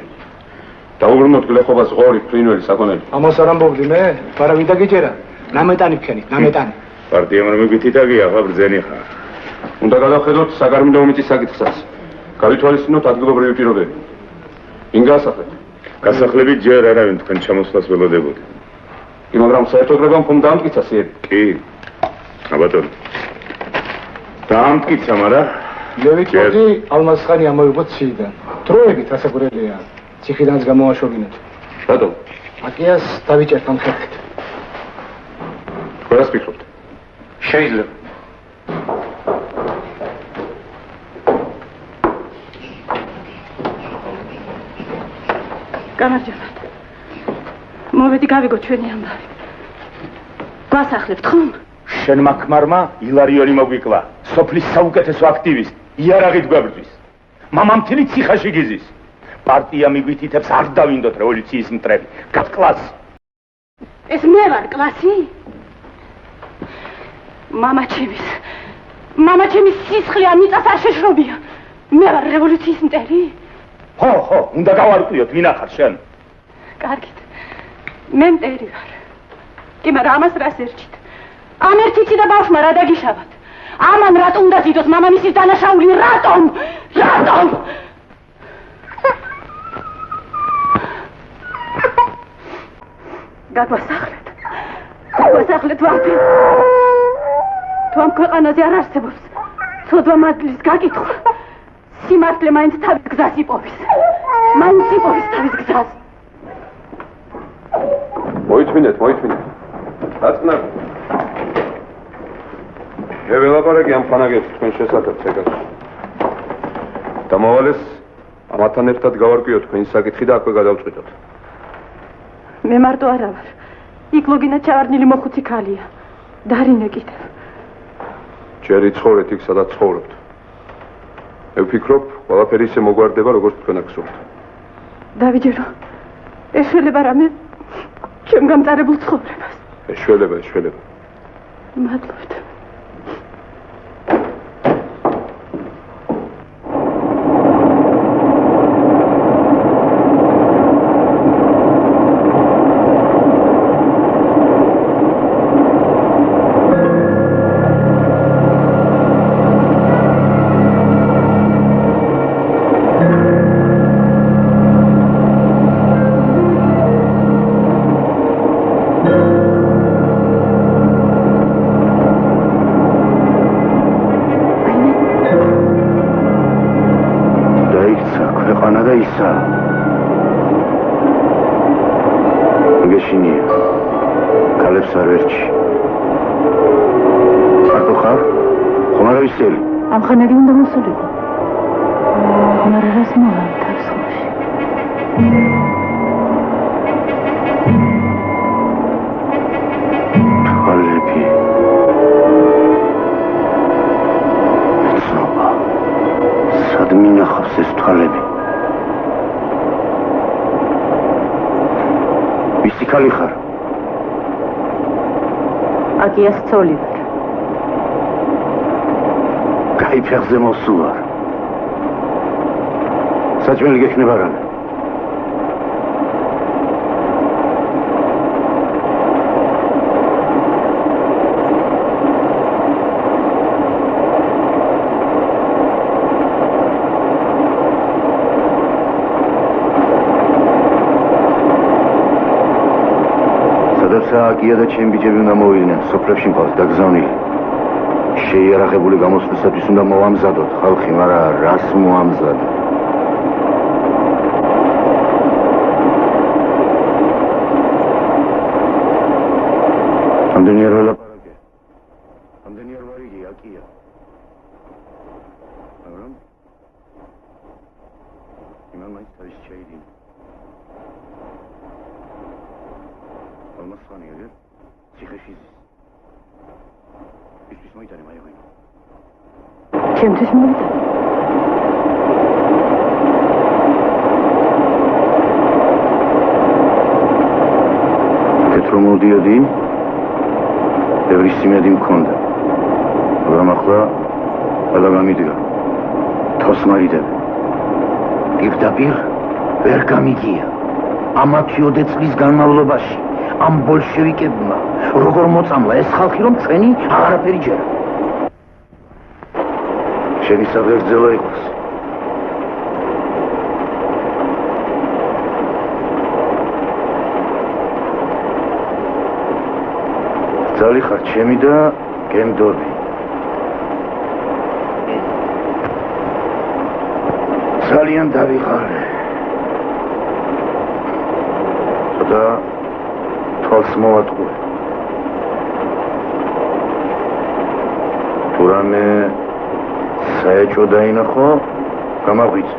დაუბრუნოთ გლეხობას ღორი, ფრინველი, საქონელი. ამას არ ამბობდი მე, ვარავინ დაგიჯერა. ნამეტანი ვქენით, ნამეტანი. პარტიამ რომ მიგვითითაგია, ხა ბრძენი ხარ. უნდა გადავხედოთ საგარმიდო მიწის საკითხსაც. გავითვალისწინოთ ადგილობრივი პირობები. ვინ გაასახლეთ? გასახლებით ჯერ არავინ თქვენ ჩამოსვლას ველოდებოდი. კი, მაგრამ საერთოდ რებამ ხომ დაამტკიცა სიები? კი. აბატონო. დაამტკიცა, მაგრამ ლევიტოდი ალმასხანი ამოიღოთ ციდან. დროებით ასაგურელია. ციხიდანაც გამოვაშორინოთ. რატომ? აკიას დავიჭერთ ამ ხერხით. ყველას ფიქრობთ? შეიძლება. გამარჯობათ. მოვედი გავიგო ჩვენი ამბავი. გვასახლებთ ხომ? შენმა ქმარმა ილარიონი მოგვიკლა. სოფლის საუკეთესო აქტივისტი, იარაღით გვაბრძვის. მამამთილი ციხაში გიზის. პარტია მიგვითითებს არ დავინდოთ რევოლუციის მტრები. გატკლას. ეს მე ვარ კლასი? მამაჩემის სისხლი ამ მიწას არ შეშრობია. მე ვარ რევოლუციის მტერი? ხო, უნდა გავარკვიოთ, ვინ ახარ შენ? კარგით. მე მტერი ვარ. კი, მაგრამ ამას რას ერჩით? ამ ერთიცი და ბავშვმა რა დაგიშავათ? ამან რატომ უნდა ზიდოს მამამისის დანაშაული? რატომ? გაგვასახლეთ ვარფი. თუ ამ ქვეყანაზე არ არსებობს ცოდვა მადლის გაკითხვა, სიმართლე მაინც თავის გზას იპოვის. თავის გზას. მოითმინეთ. რაწნარ. მე ველაპარაკი ამ ფანაგებს თქვენ შესახებ ცეკაში. დამავალეს ამათთან ერთად გავარკვიოთ თქვენი საკითხი და აქვე გადავწყვიტოთ. მე მარტო არა ვარ. იქ ლოგინა ჩავარდნილი მოხუცი ქალია. დარინე კიდევ. ჯერ იცხოვრეთ იქ, სადაც ცხოვრობთ. მე ვფიქრობ, ყველაფერი ისე მოგვარდება, როგორც თქვენ აგსურთ. დავიჯერო. ეშველება რამე ჩემ გამწარებულ ცხოვრებას. ეშველება. მადლობთ. გეშინია. ქალებს არ ვერჩი. მარტო ხარ? ხომ არ ვისელი? ამხანაგი უნდა მოსულიყო. მაგრამ რას მოვა თავს ხოში? თვალები. ცნობა. სად მინახავს ეს თვალები? ვისი ქალი ხარ? აკიას ცოლი ვარ. კაი ფეხზე მოსულარ. საჭმელი გექნება რამე? აკია და ჩემი ბიჭები უნდა მოვიდნენ, სოფლებში მყავს დაგზავნილი. შეიარაღებული გამოსვლისათვის უნდა მოვამზადოთ ხალხი, მაგრამ რას მოამზადოთ? ამდენი არ ველაპარაკე. ამდენი არ ვარიგი, აკია. მაგრამ იმან მაინც თავის შეიდინა. Olmaz geliyor. Çıkışız. Üst moytani mayoyno. Kimsiz moyta? Petromodiyodi. Evristimedi mkonda. Programakla adamamidiga. Tosmaride. პირდაპირ ვერ გამიგია. ამა 10 წლის განმავლობაში ამ ბოლშევიკებმა როგორ მოწამლა ეს ხალხი, რომ ჩვენი აღარაფერი ჯერა. შენი საღერძელო იყოს. ძალი ხარ ჩემი და გემდობი. ძალიან დავიღალე. და თვალს მოვატყუე. თუ რამე საეჭვო დაინახო, გამაღვიძე.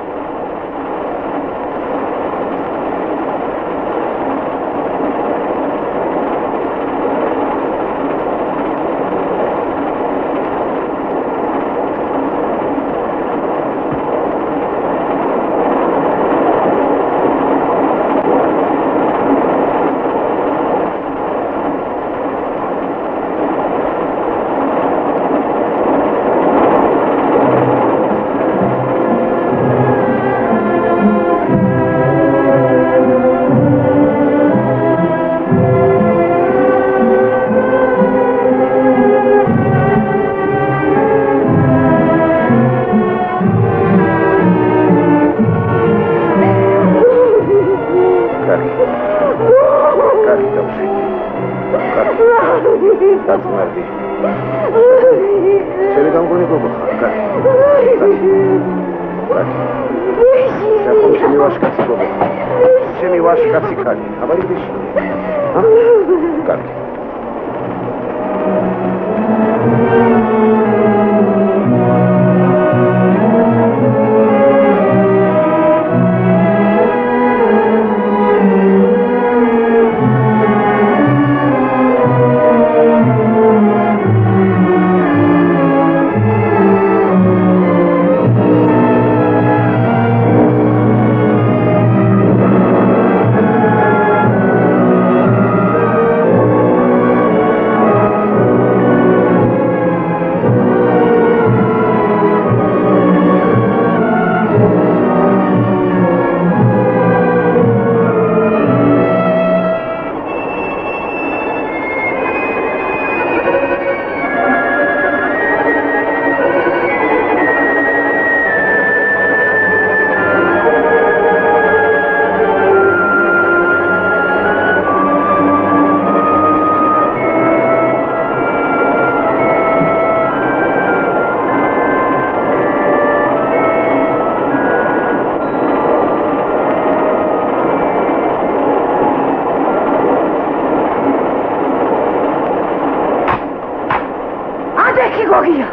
გოგია.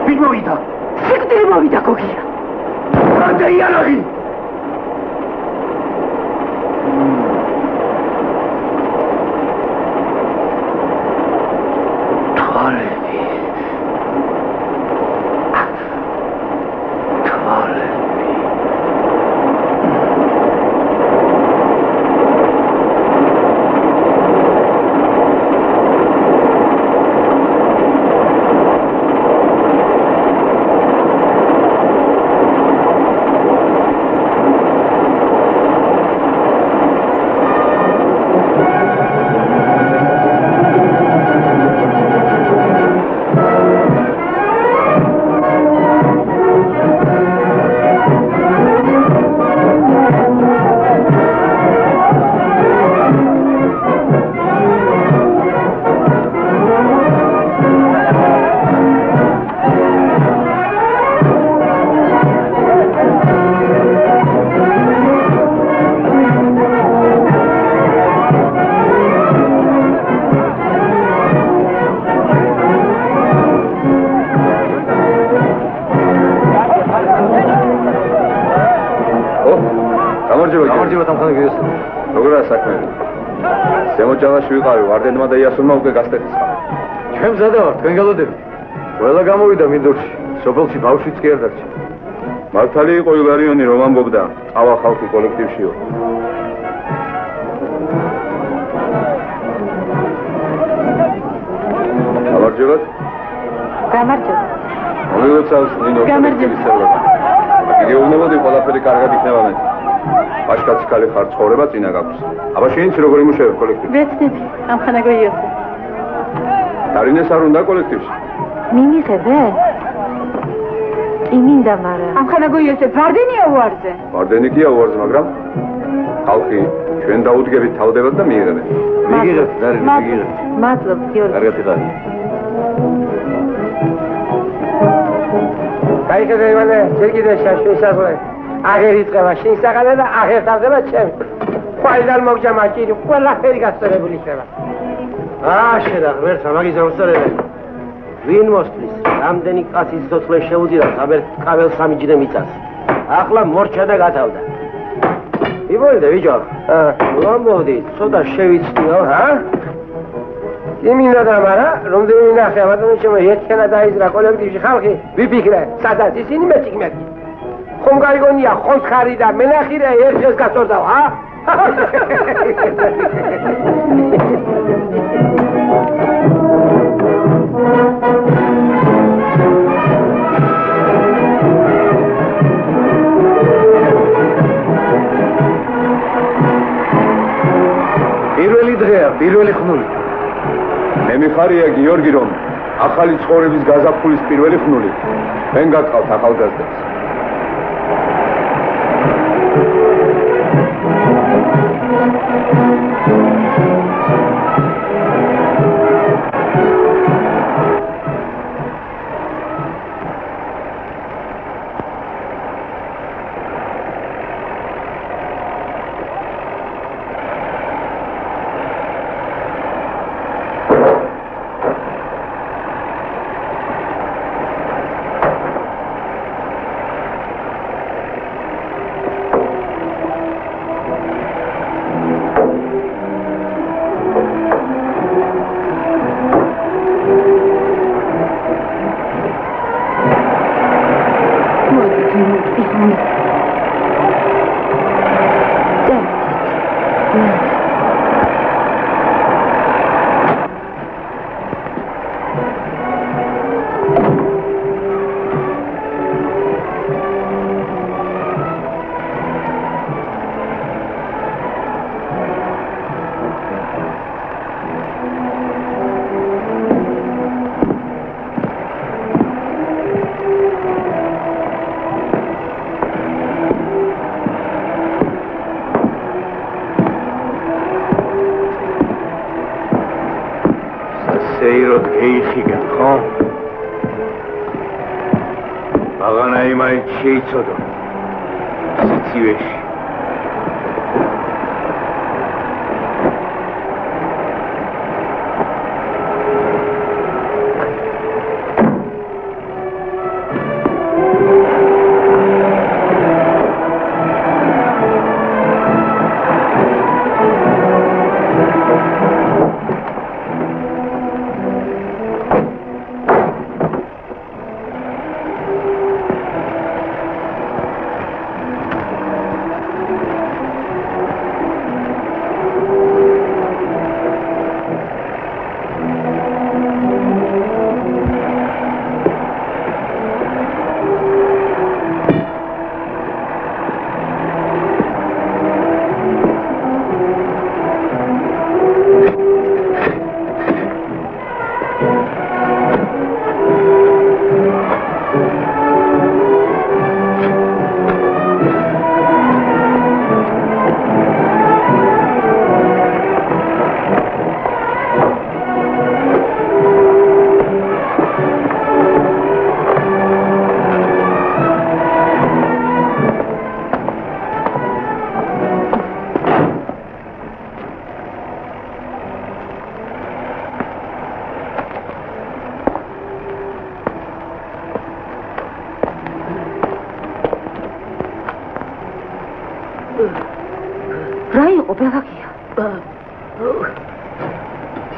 ვინ მოვიდა? სიკვდილი მოვიდა გოგია. რამდენი იარაღი? ზემოჯავაში ვიყავი, ვარდენმა და იასონმა უკვე გასტეხისყა. ჩვენ მზადა ვართ, თქვენ გალოდებით. ყველა გამოვიდა მინდორში, სოფელში ბავშვიც კი არ დარჩა. მართალი იყო ილარიონი, რომ ამბობდა, ყავა ხალხი კოლექტივშიო. გამარჯობათ. გამარჯობა. მოგილოცავს ნინო კოლექტივის. გიგეუბნებოდი, ყველაფერი კარგად იქნება მე. აშკაც ქალი ხარ, ცხოვრება წინა გაქვს. აბა შენც როგორ იმუშავებ კოლექტივში? ვეცდები, ამხანა გოიოსე. დარინეს არ უნდა კოლექტივში? მიმიღებე? კი მინდა, მაგრამ ამხანა გოიოსე, ვარდენია უარზე. ვარდენი კია უარზე, მაგრამ ხალხი ჩვენ დაუდგებით თავდებათ და მიიღებენ. მიგიღებთ, დარინე, მიგიღებთ. მადლობა, გიორგი. კარგად იყავი. კაიხედე ივანე, ჯერ კიდევ შესაძლოა. აღერ იწყება შენ საღანა და აღერ თავდება ჩემი. ყველგან მოგჯა მაჭირი, ყველაფერი გასწორებული ხდება. შედა ღმერთს ამაგის ამსწორებელი. ვინ მოსწრის? რამდენი კაცის სიცოცხლე შეუდირა, ღამერ კაվել სამი ჯდე მიწას. ახლა მორჩა და გათავდა. იბოლდე ვიჯო. ლამბოდი, ცოტა შევიცდიო, იმინა და მარა, რამდენი ნახე, ბატონო ჩემო, ერთიანა დაიზრა კოლექტივში ხალხი, ვიფიქრე, სადაც ისინი მეციკმეთი. ხომ გაიგონია, ხოცხარი და მენახირე ერთს გაწორდაო, პირველი დღეა, პირველი ხნული. მე მიხარია გიორგი, რომ ახალი ცხოვრების გაზაფხულის პირველი ხნული. მენ გაგყავთ ახალგაზრდებს. სეიროდ გეიხიგეთ, ხო? აღანაი მაინც შეიცოდო. სიცივეში.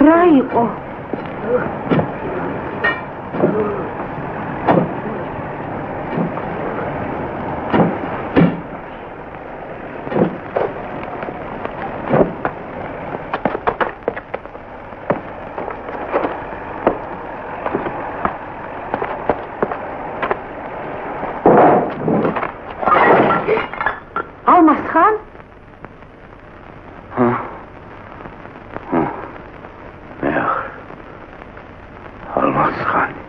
რა იყო? ალმასხან? ალმასხანი.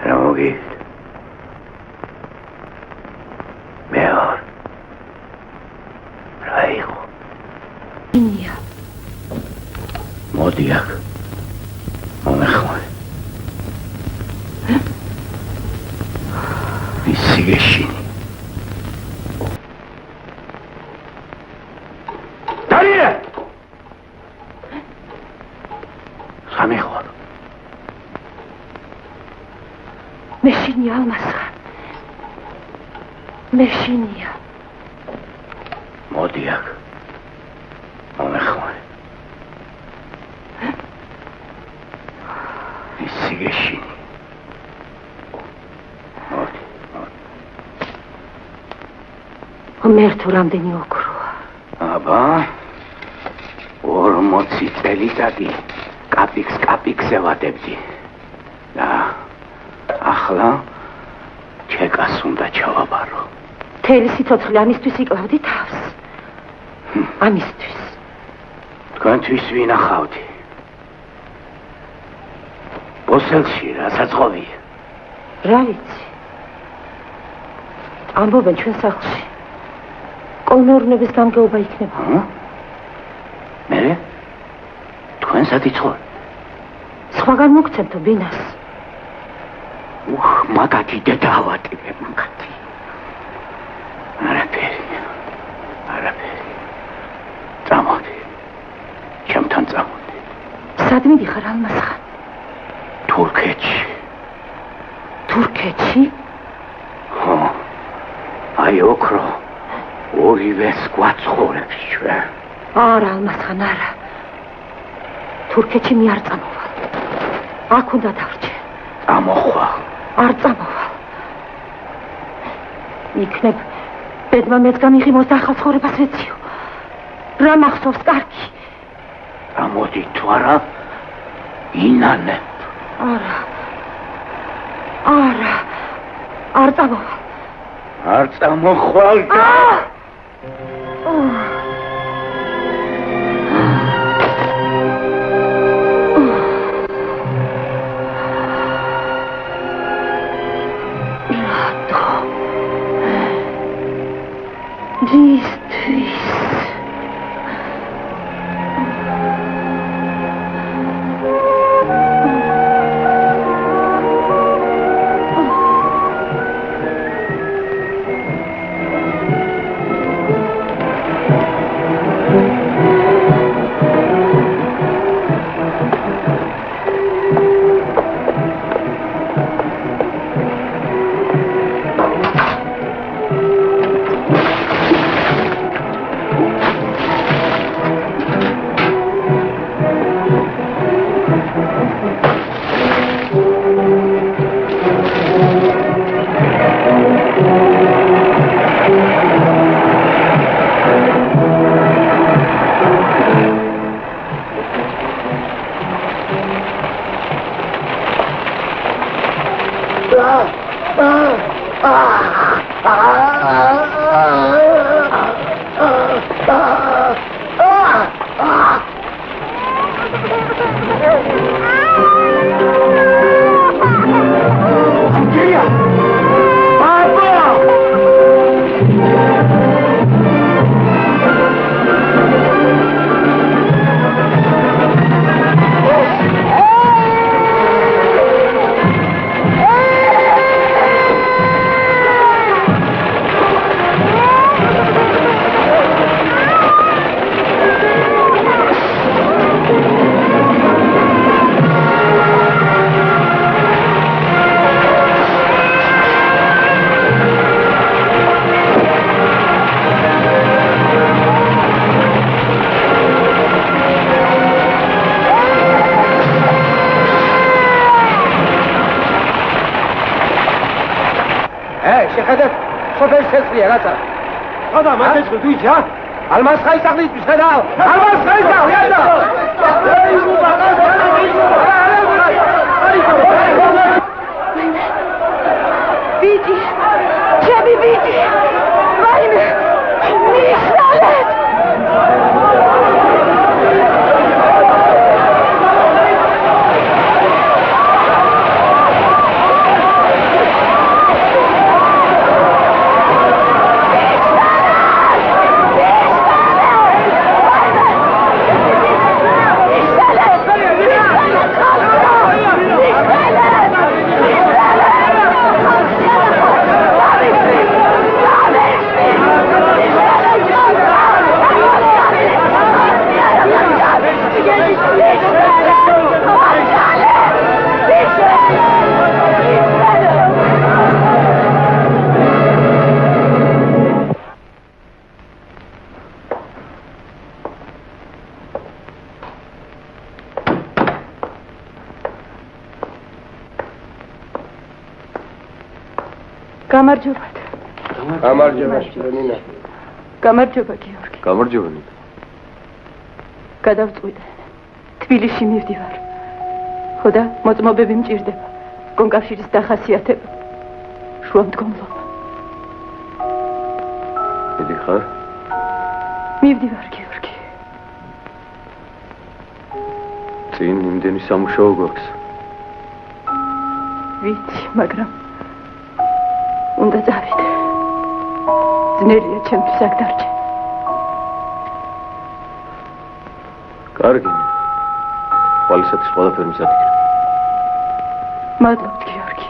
რა მოგივით? მეორ. რა იყო? ინია. მოდი აქ. მომეხმარე. ისი გეშინი. დარია! სამიხვალ. მეშინია ალმასხან. მეშინია. მოდი აქ. მომეხმარე. ისი გეშინი. მოდი. მერტო რამდენი ოქროა? აბა 40 წელიწადი კაპიკს ვადებდი. და ახლა ჩეკას უნდა ჩავაბარო. მთელი სიცოცხლე ამისთვის იკლავდი თავს. ამისთვის. თქვენთვის ვინახავდი. ბოსელში რა საწყობია? რა ვიცი? ამბობენ ჩვენ სახლში. კოლმეურნების გამგეობა იქნება. მე? თქვენსად იცხოვ? სხვაგან მოგცემთო ბინას. მაგათი დედავატირე მაგათი. არაფერი. წამოდი. ჩემთან წამოდი. სად მიდიხარ ალმასხან? თურქეთში. თურქეთში? ხო. აი ოქრო. ორივეს გვაცხოვრებს ჩვენ. არა ალმასხან არა. თურქეთში მე არ წამოვალ. აქ უნდა დავრჩე. წამოხვალ. არ წამოვალ. იქნებ ბედმა მეც გამიღიმოს და ახალ ცხოვრებას ვეციო. რა მახსოვს კარგი? წამოდი თუ არა ინანებ. არა. არ წამოვალ. არ წამოხვალ და Ისთვის. ყოფილ შეცვლია რაცა. ხოდა მაგეჭი თუ იჩა? ალმას ხაისაღლის მხედა. ალმას ხაისაღი ადა. ვიდი, ჩემი ვიდი. ვაიმე, მისალეთ. გამარჯობათ. გამარჯობა, ნინა. გამარჯობა, გიორგი. გამარჯობა ნინა. გადავწყვიტე. თბილისში მივდივარ. ხოდა მოწმობები მჭირდება. კონკავშირის დახასიათება. შუამდგომლობა. მიდიხარ? მივდივარ, გიორგი. წინ იმდენი სამუშაო გვაქვს. ვიცი, მაგრამ უნდა წავიდე. ძნელია ჩემთვის აქ დარჩენა. კარგი. ყველასათვის ყველაფერი მზად იქნება. მადლობთ, გიორგი.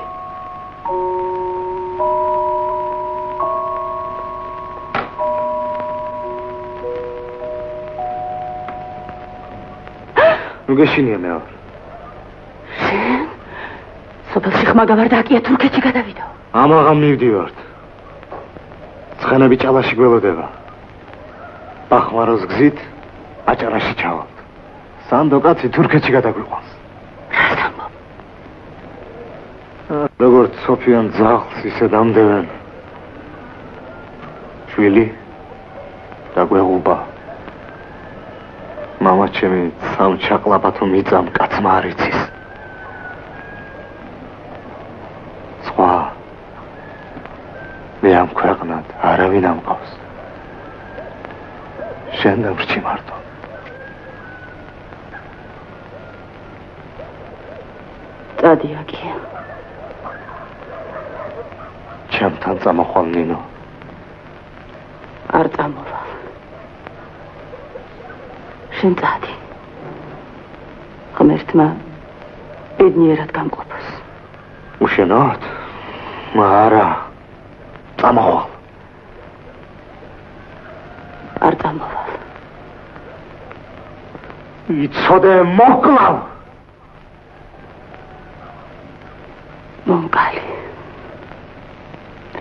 ნუ გეშინია მე ვარ. შენ? სოფელში ხმა გავარდაკია თურქეთში გადავიდა. ამაღამ მივდივართ. ცხენები ჭალაში გველოდება. ბახმაროს გზით აჭარაში ჩავალთ. სანდო კაცი თურქეთში გადაგვიყვანს. რას ამბობ? როგორც სოფიან ძაღლს ისე დამდევენ. შვილი დაგვეღუბა. მამა ჩემი სამჩაკლაბათო მიწამ კაცმა არ იცის. სხვა მე ამ ქვეყნად არავინ ამყავს. შენ დამრჩი მარტო. წადიაკია. ჩემთან წამოხვალ ნინო. არ წამოვალ. შენ წადი. ღმერთმა ბედნიერად გამყოფოს. უშენოდ? არა. წამოხვალ. არ წამოვალ. იცოდე მოკლავ. მომკალი.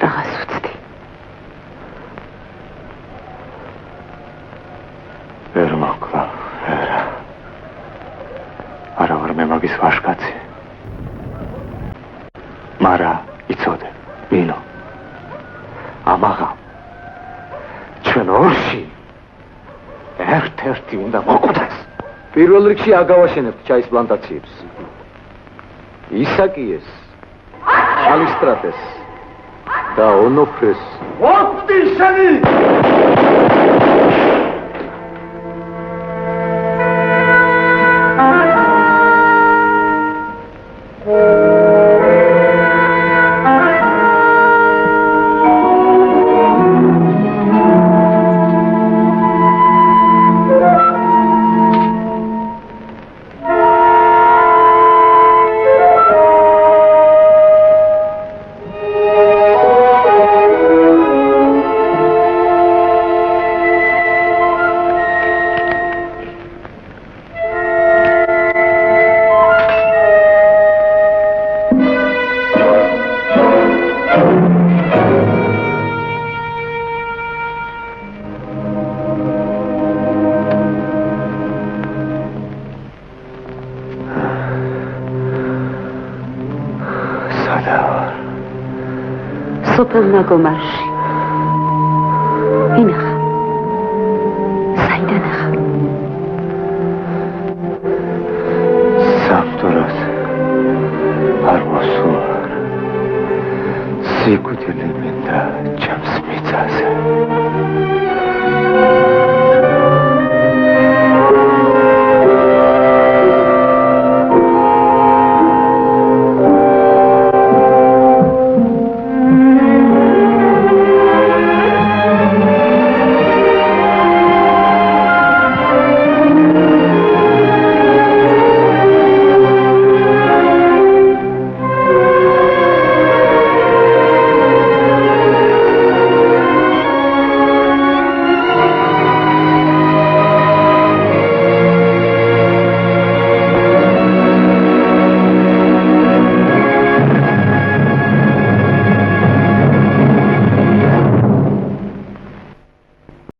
რაღაც უცდი. ვერ მოკლავ. არა ვარ მე მაგის ვაშკაცი. მარა იცოდე, ნინო. ამაღამ ჩვენ ორში ერთ-ერთი უნდა მოკვდეს. პირველ რიგში აგავაშენებთ ჩაის პლანტაციებს. ისაკიეს, ალისტრატეს და ონოფრეს. მოკვდი შენი! სოფელ ნაგომარში.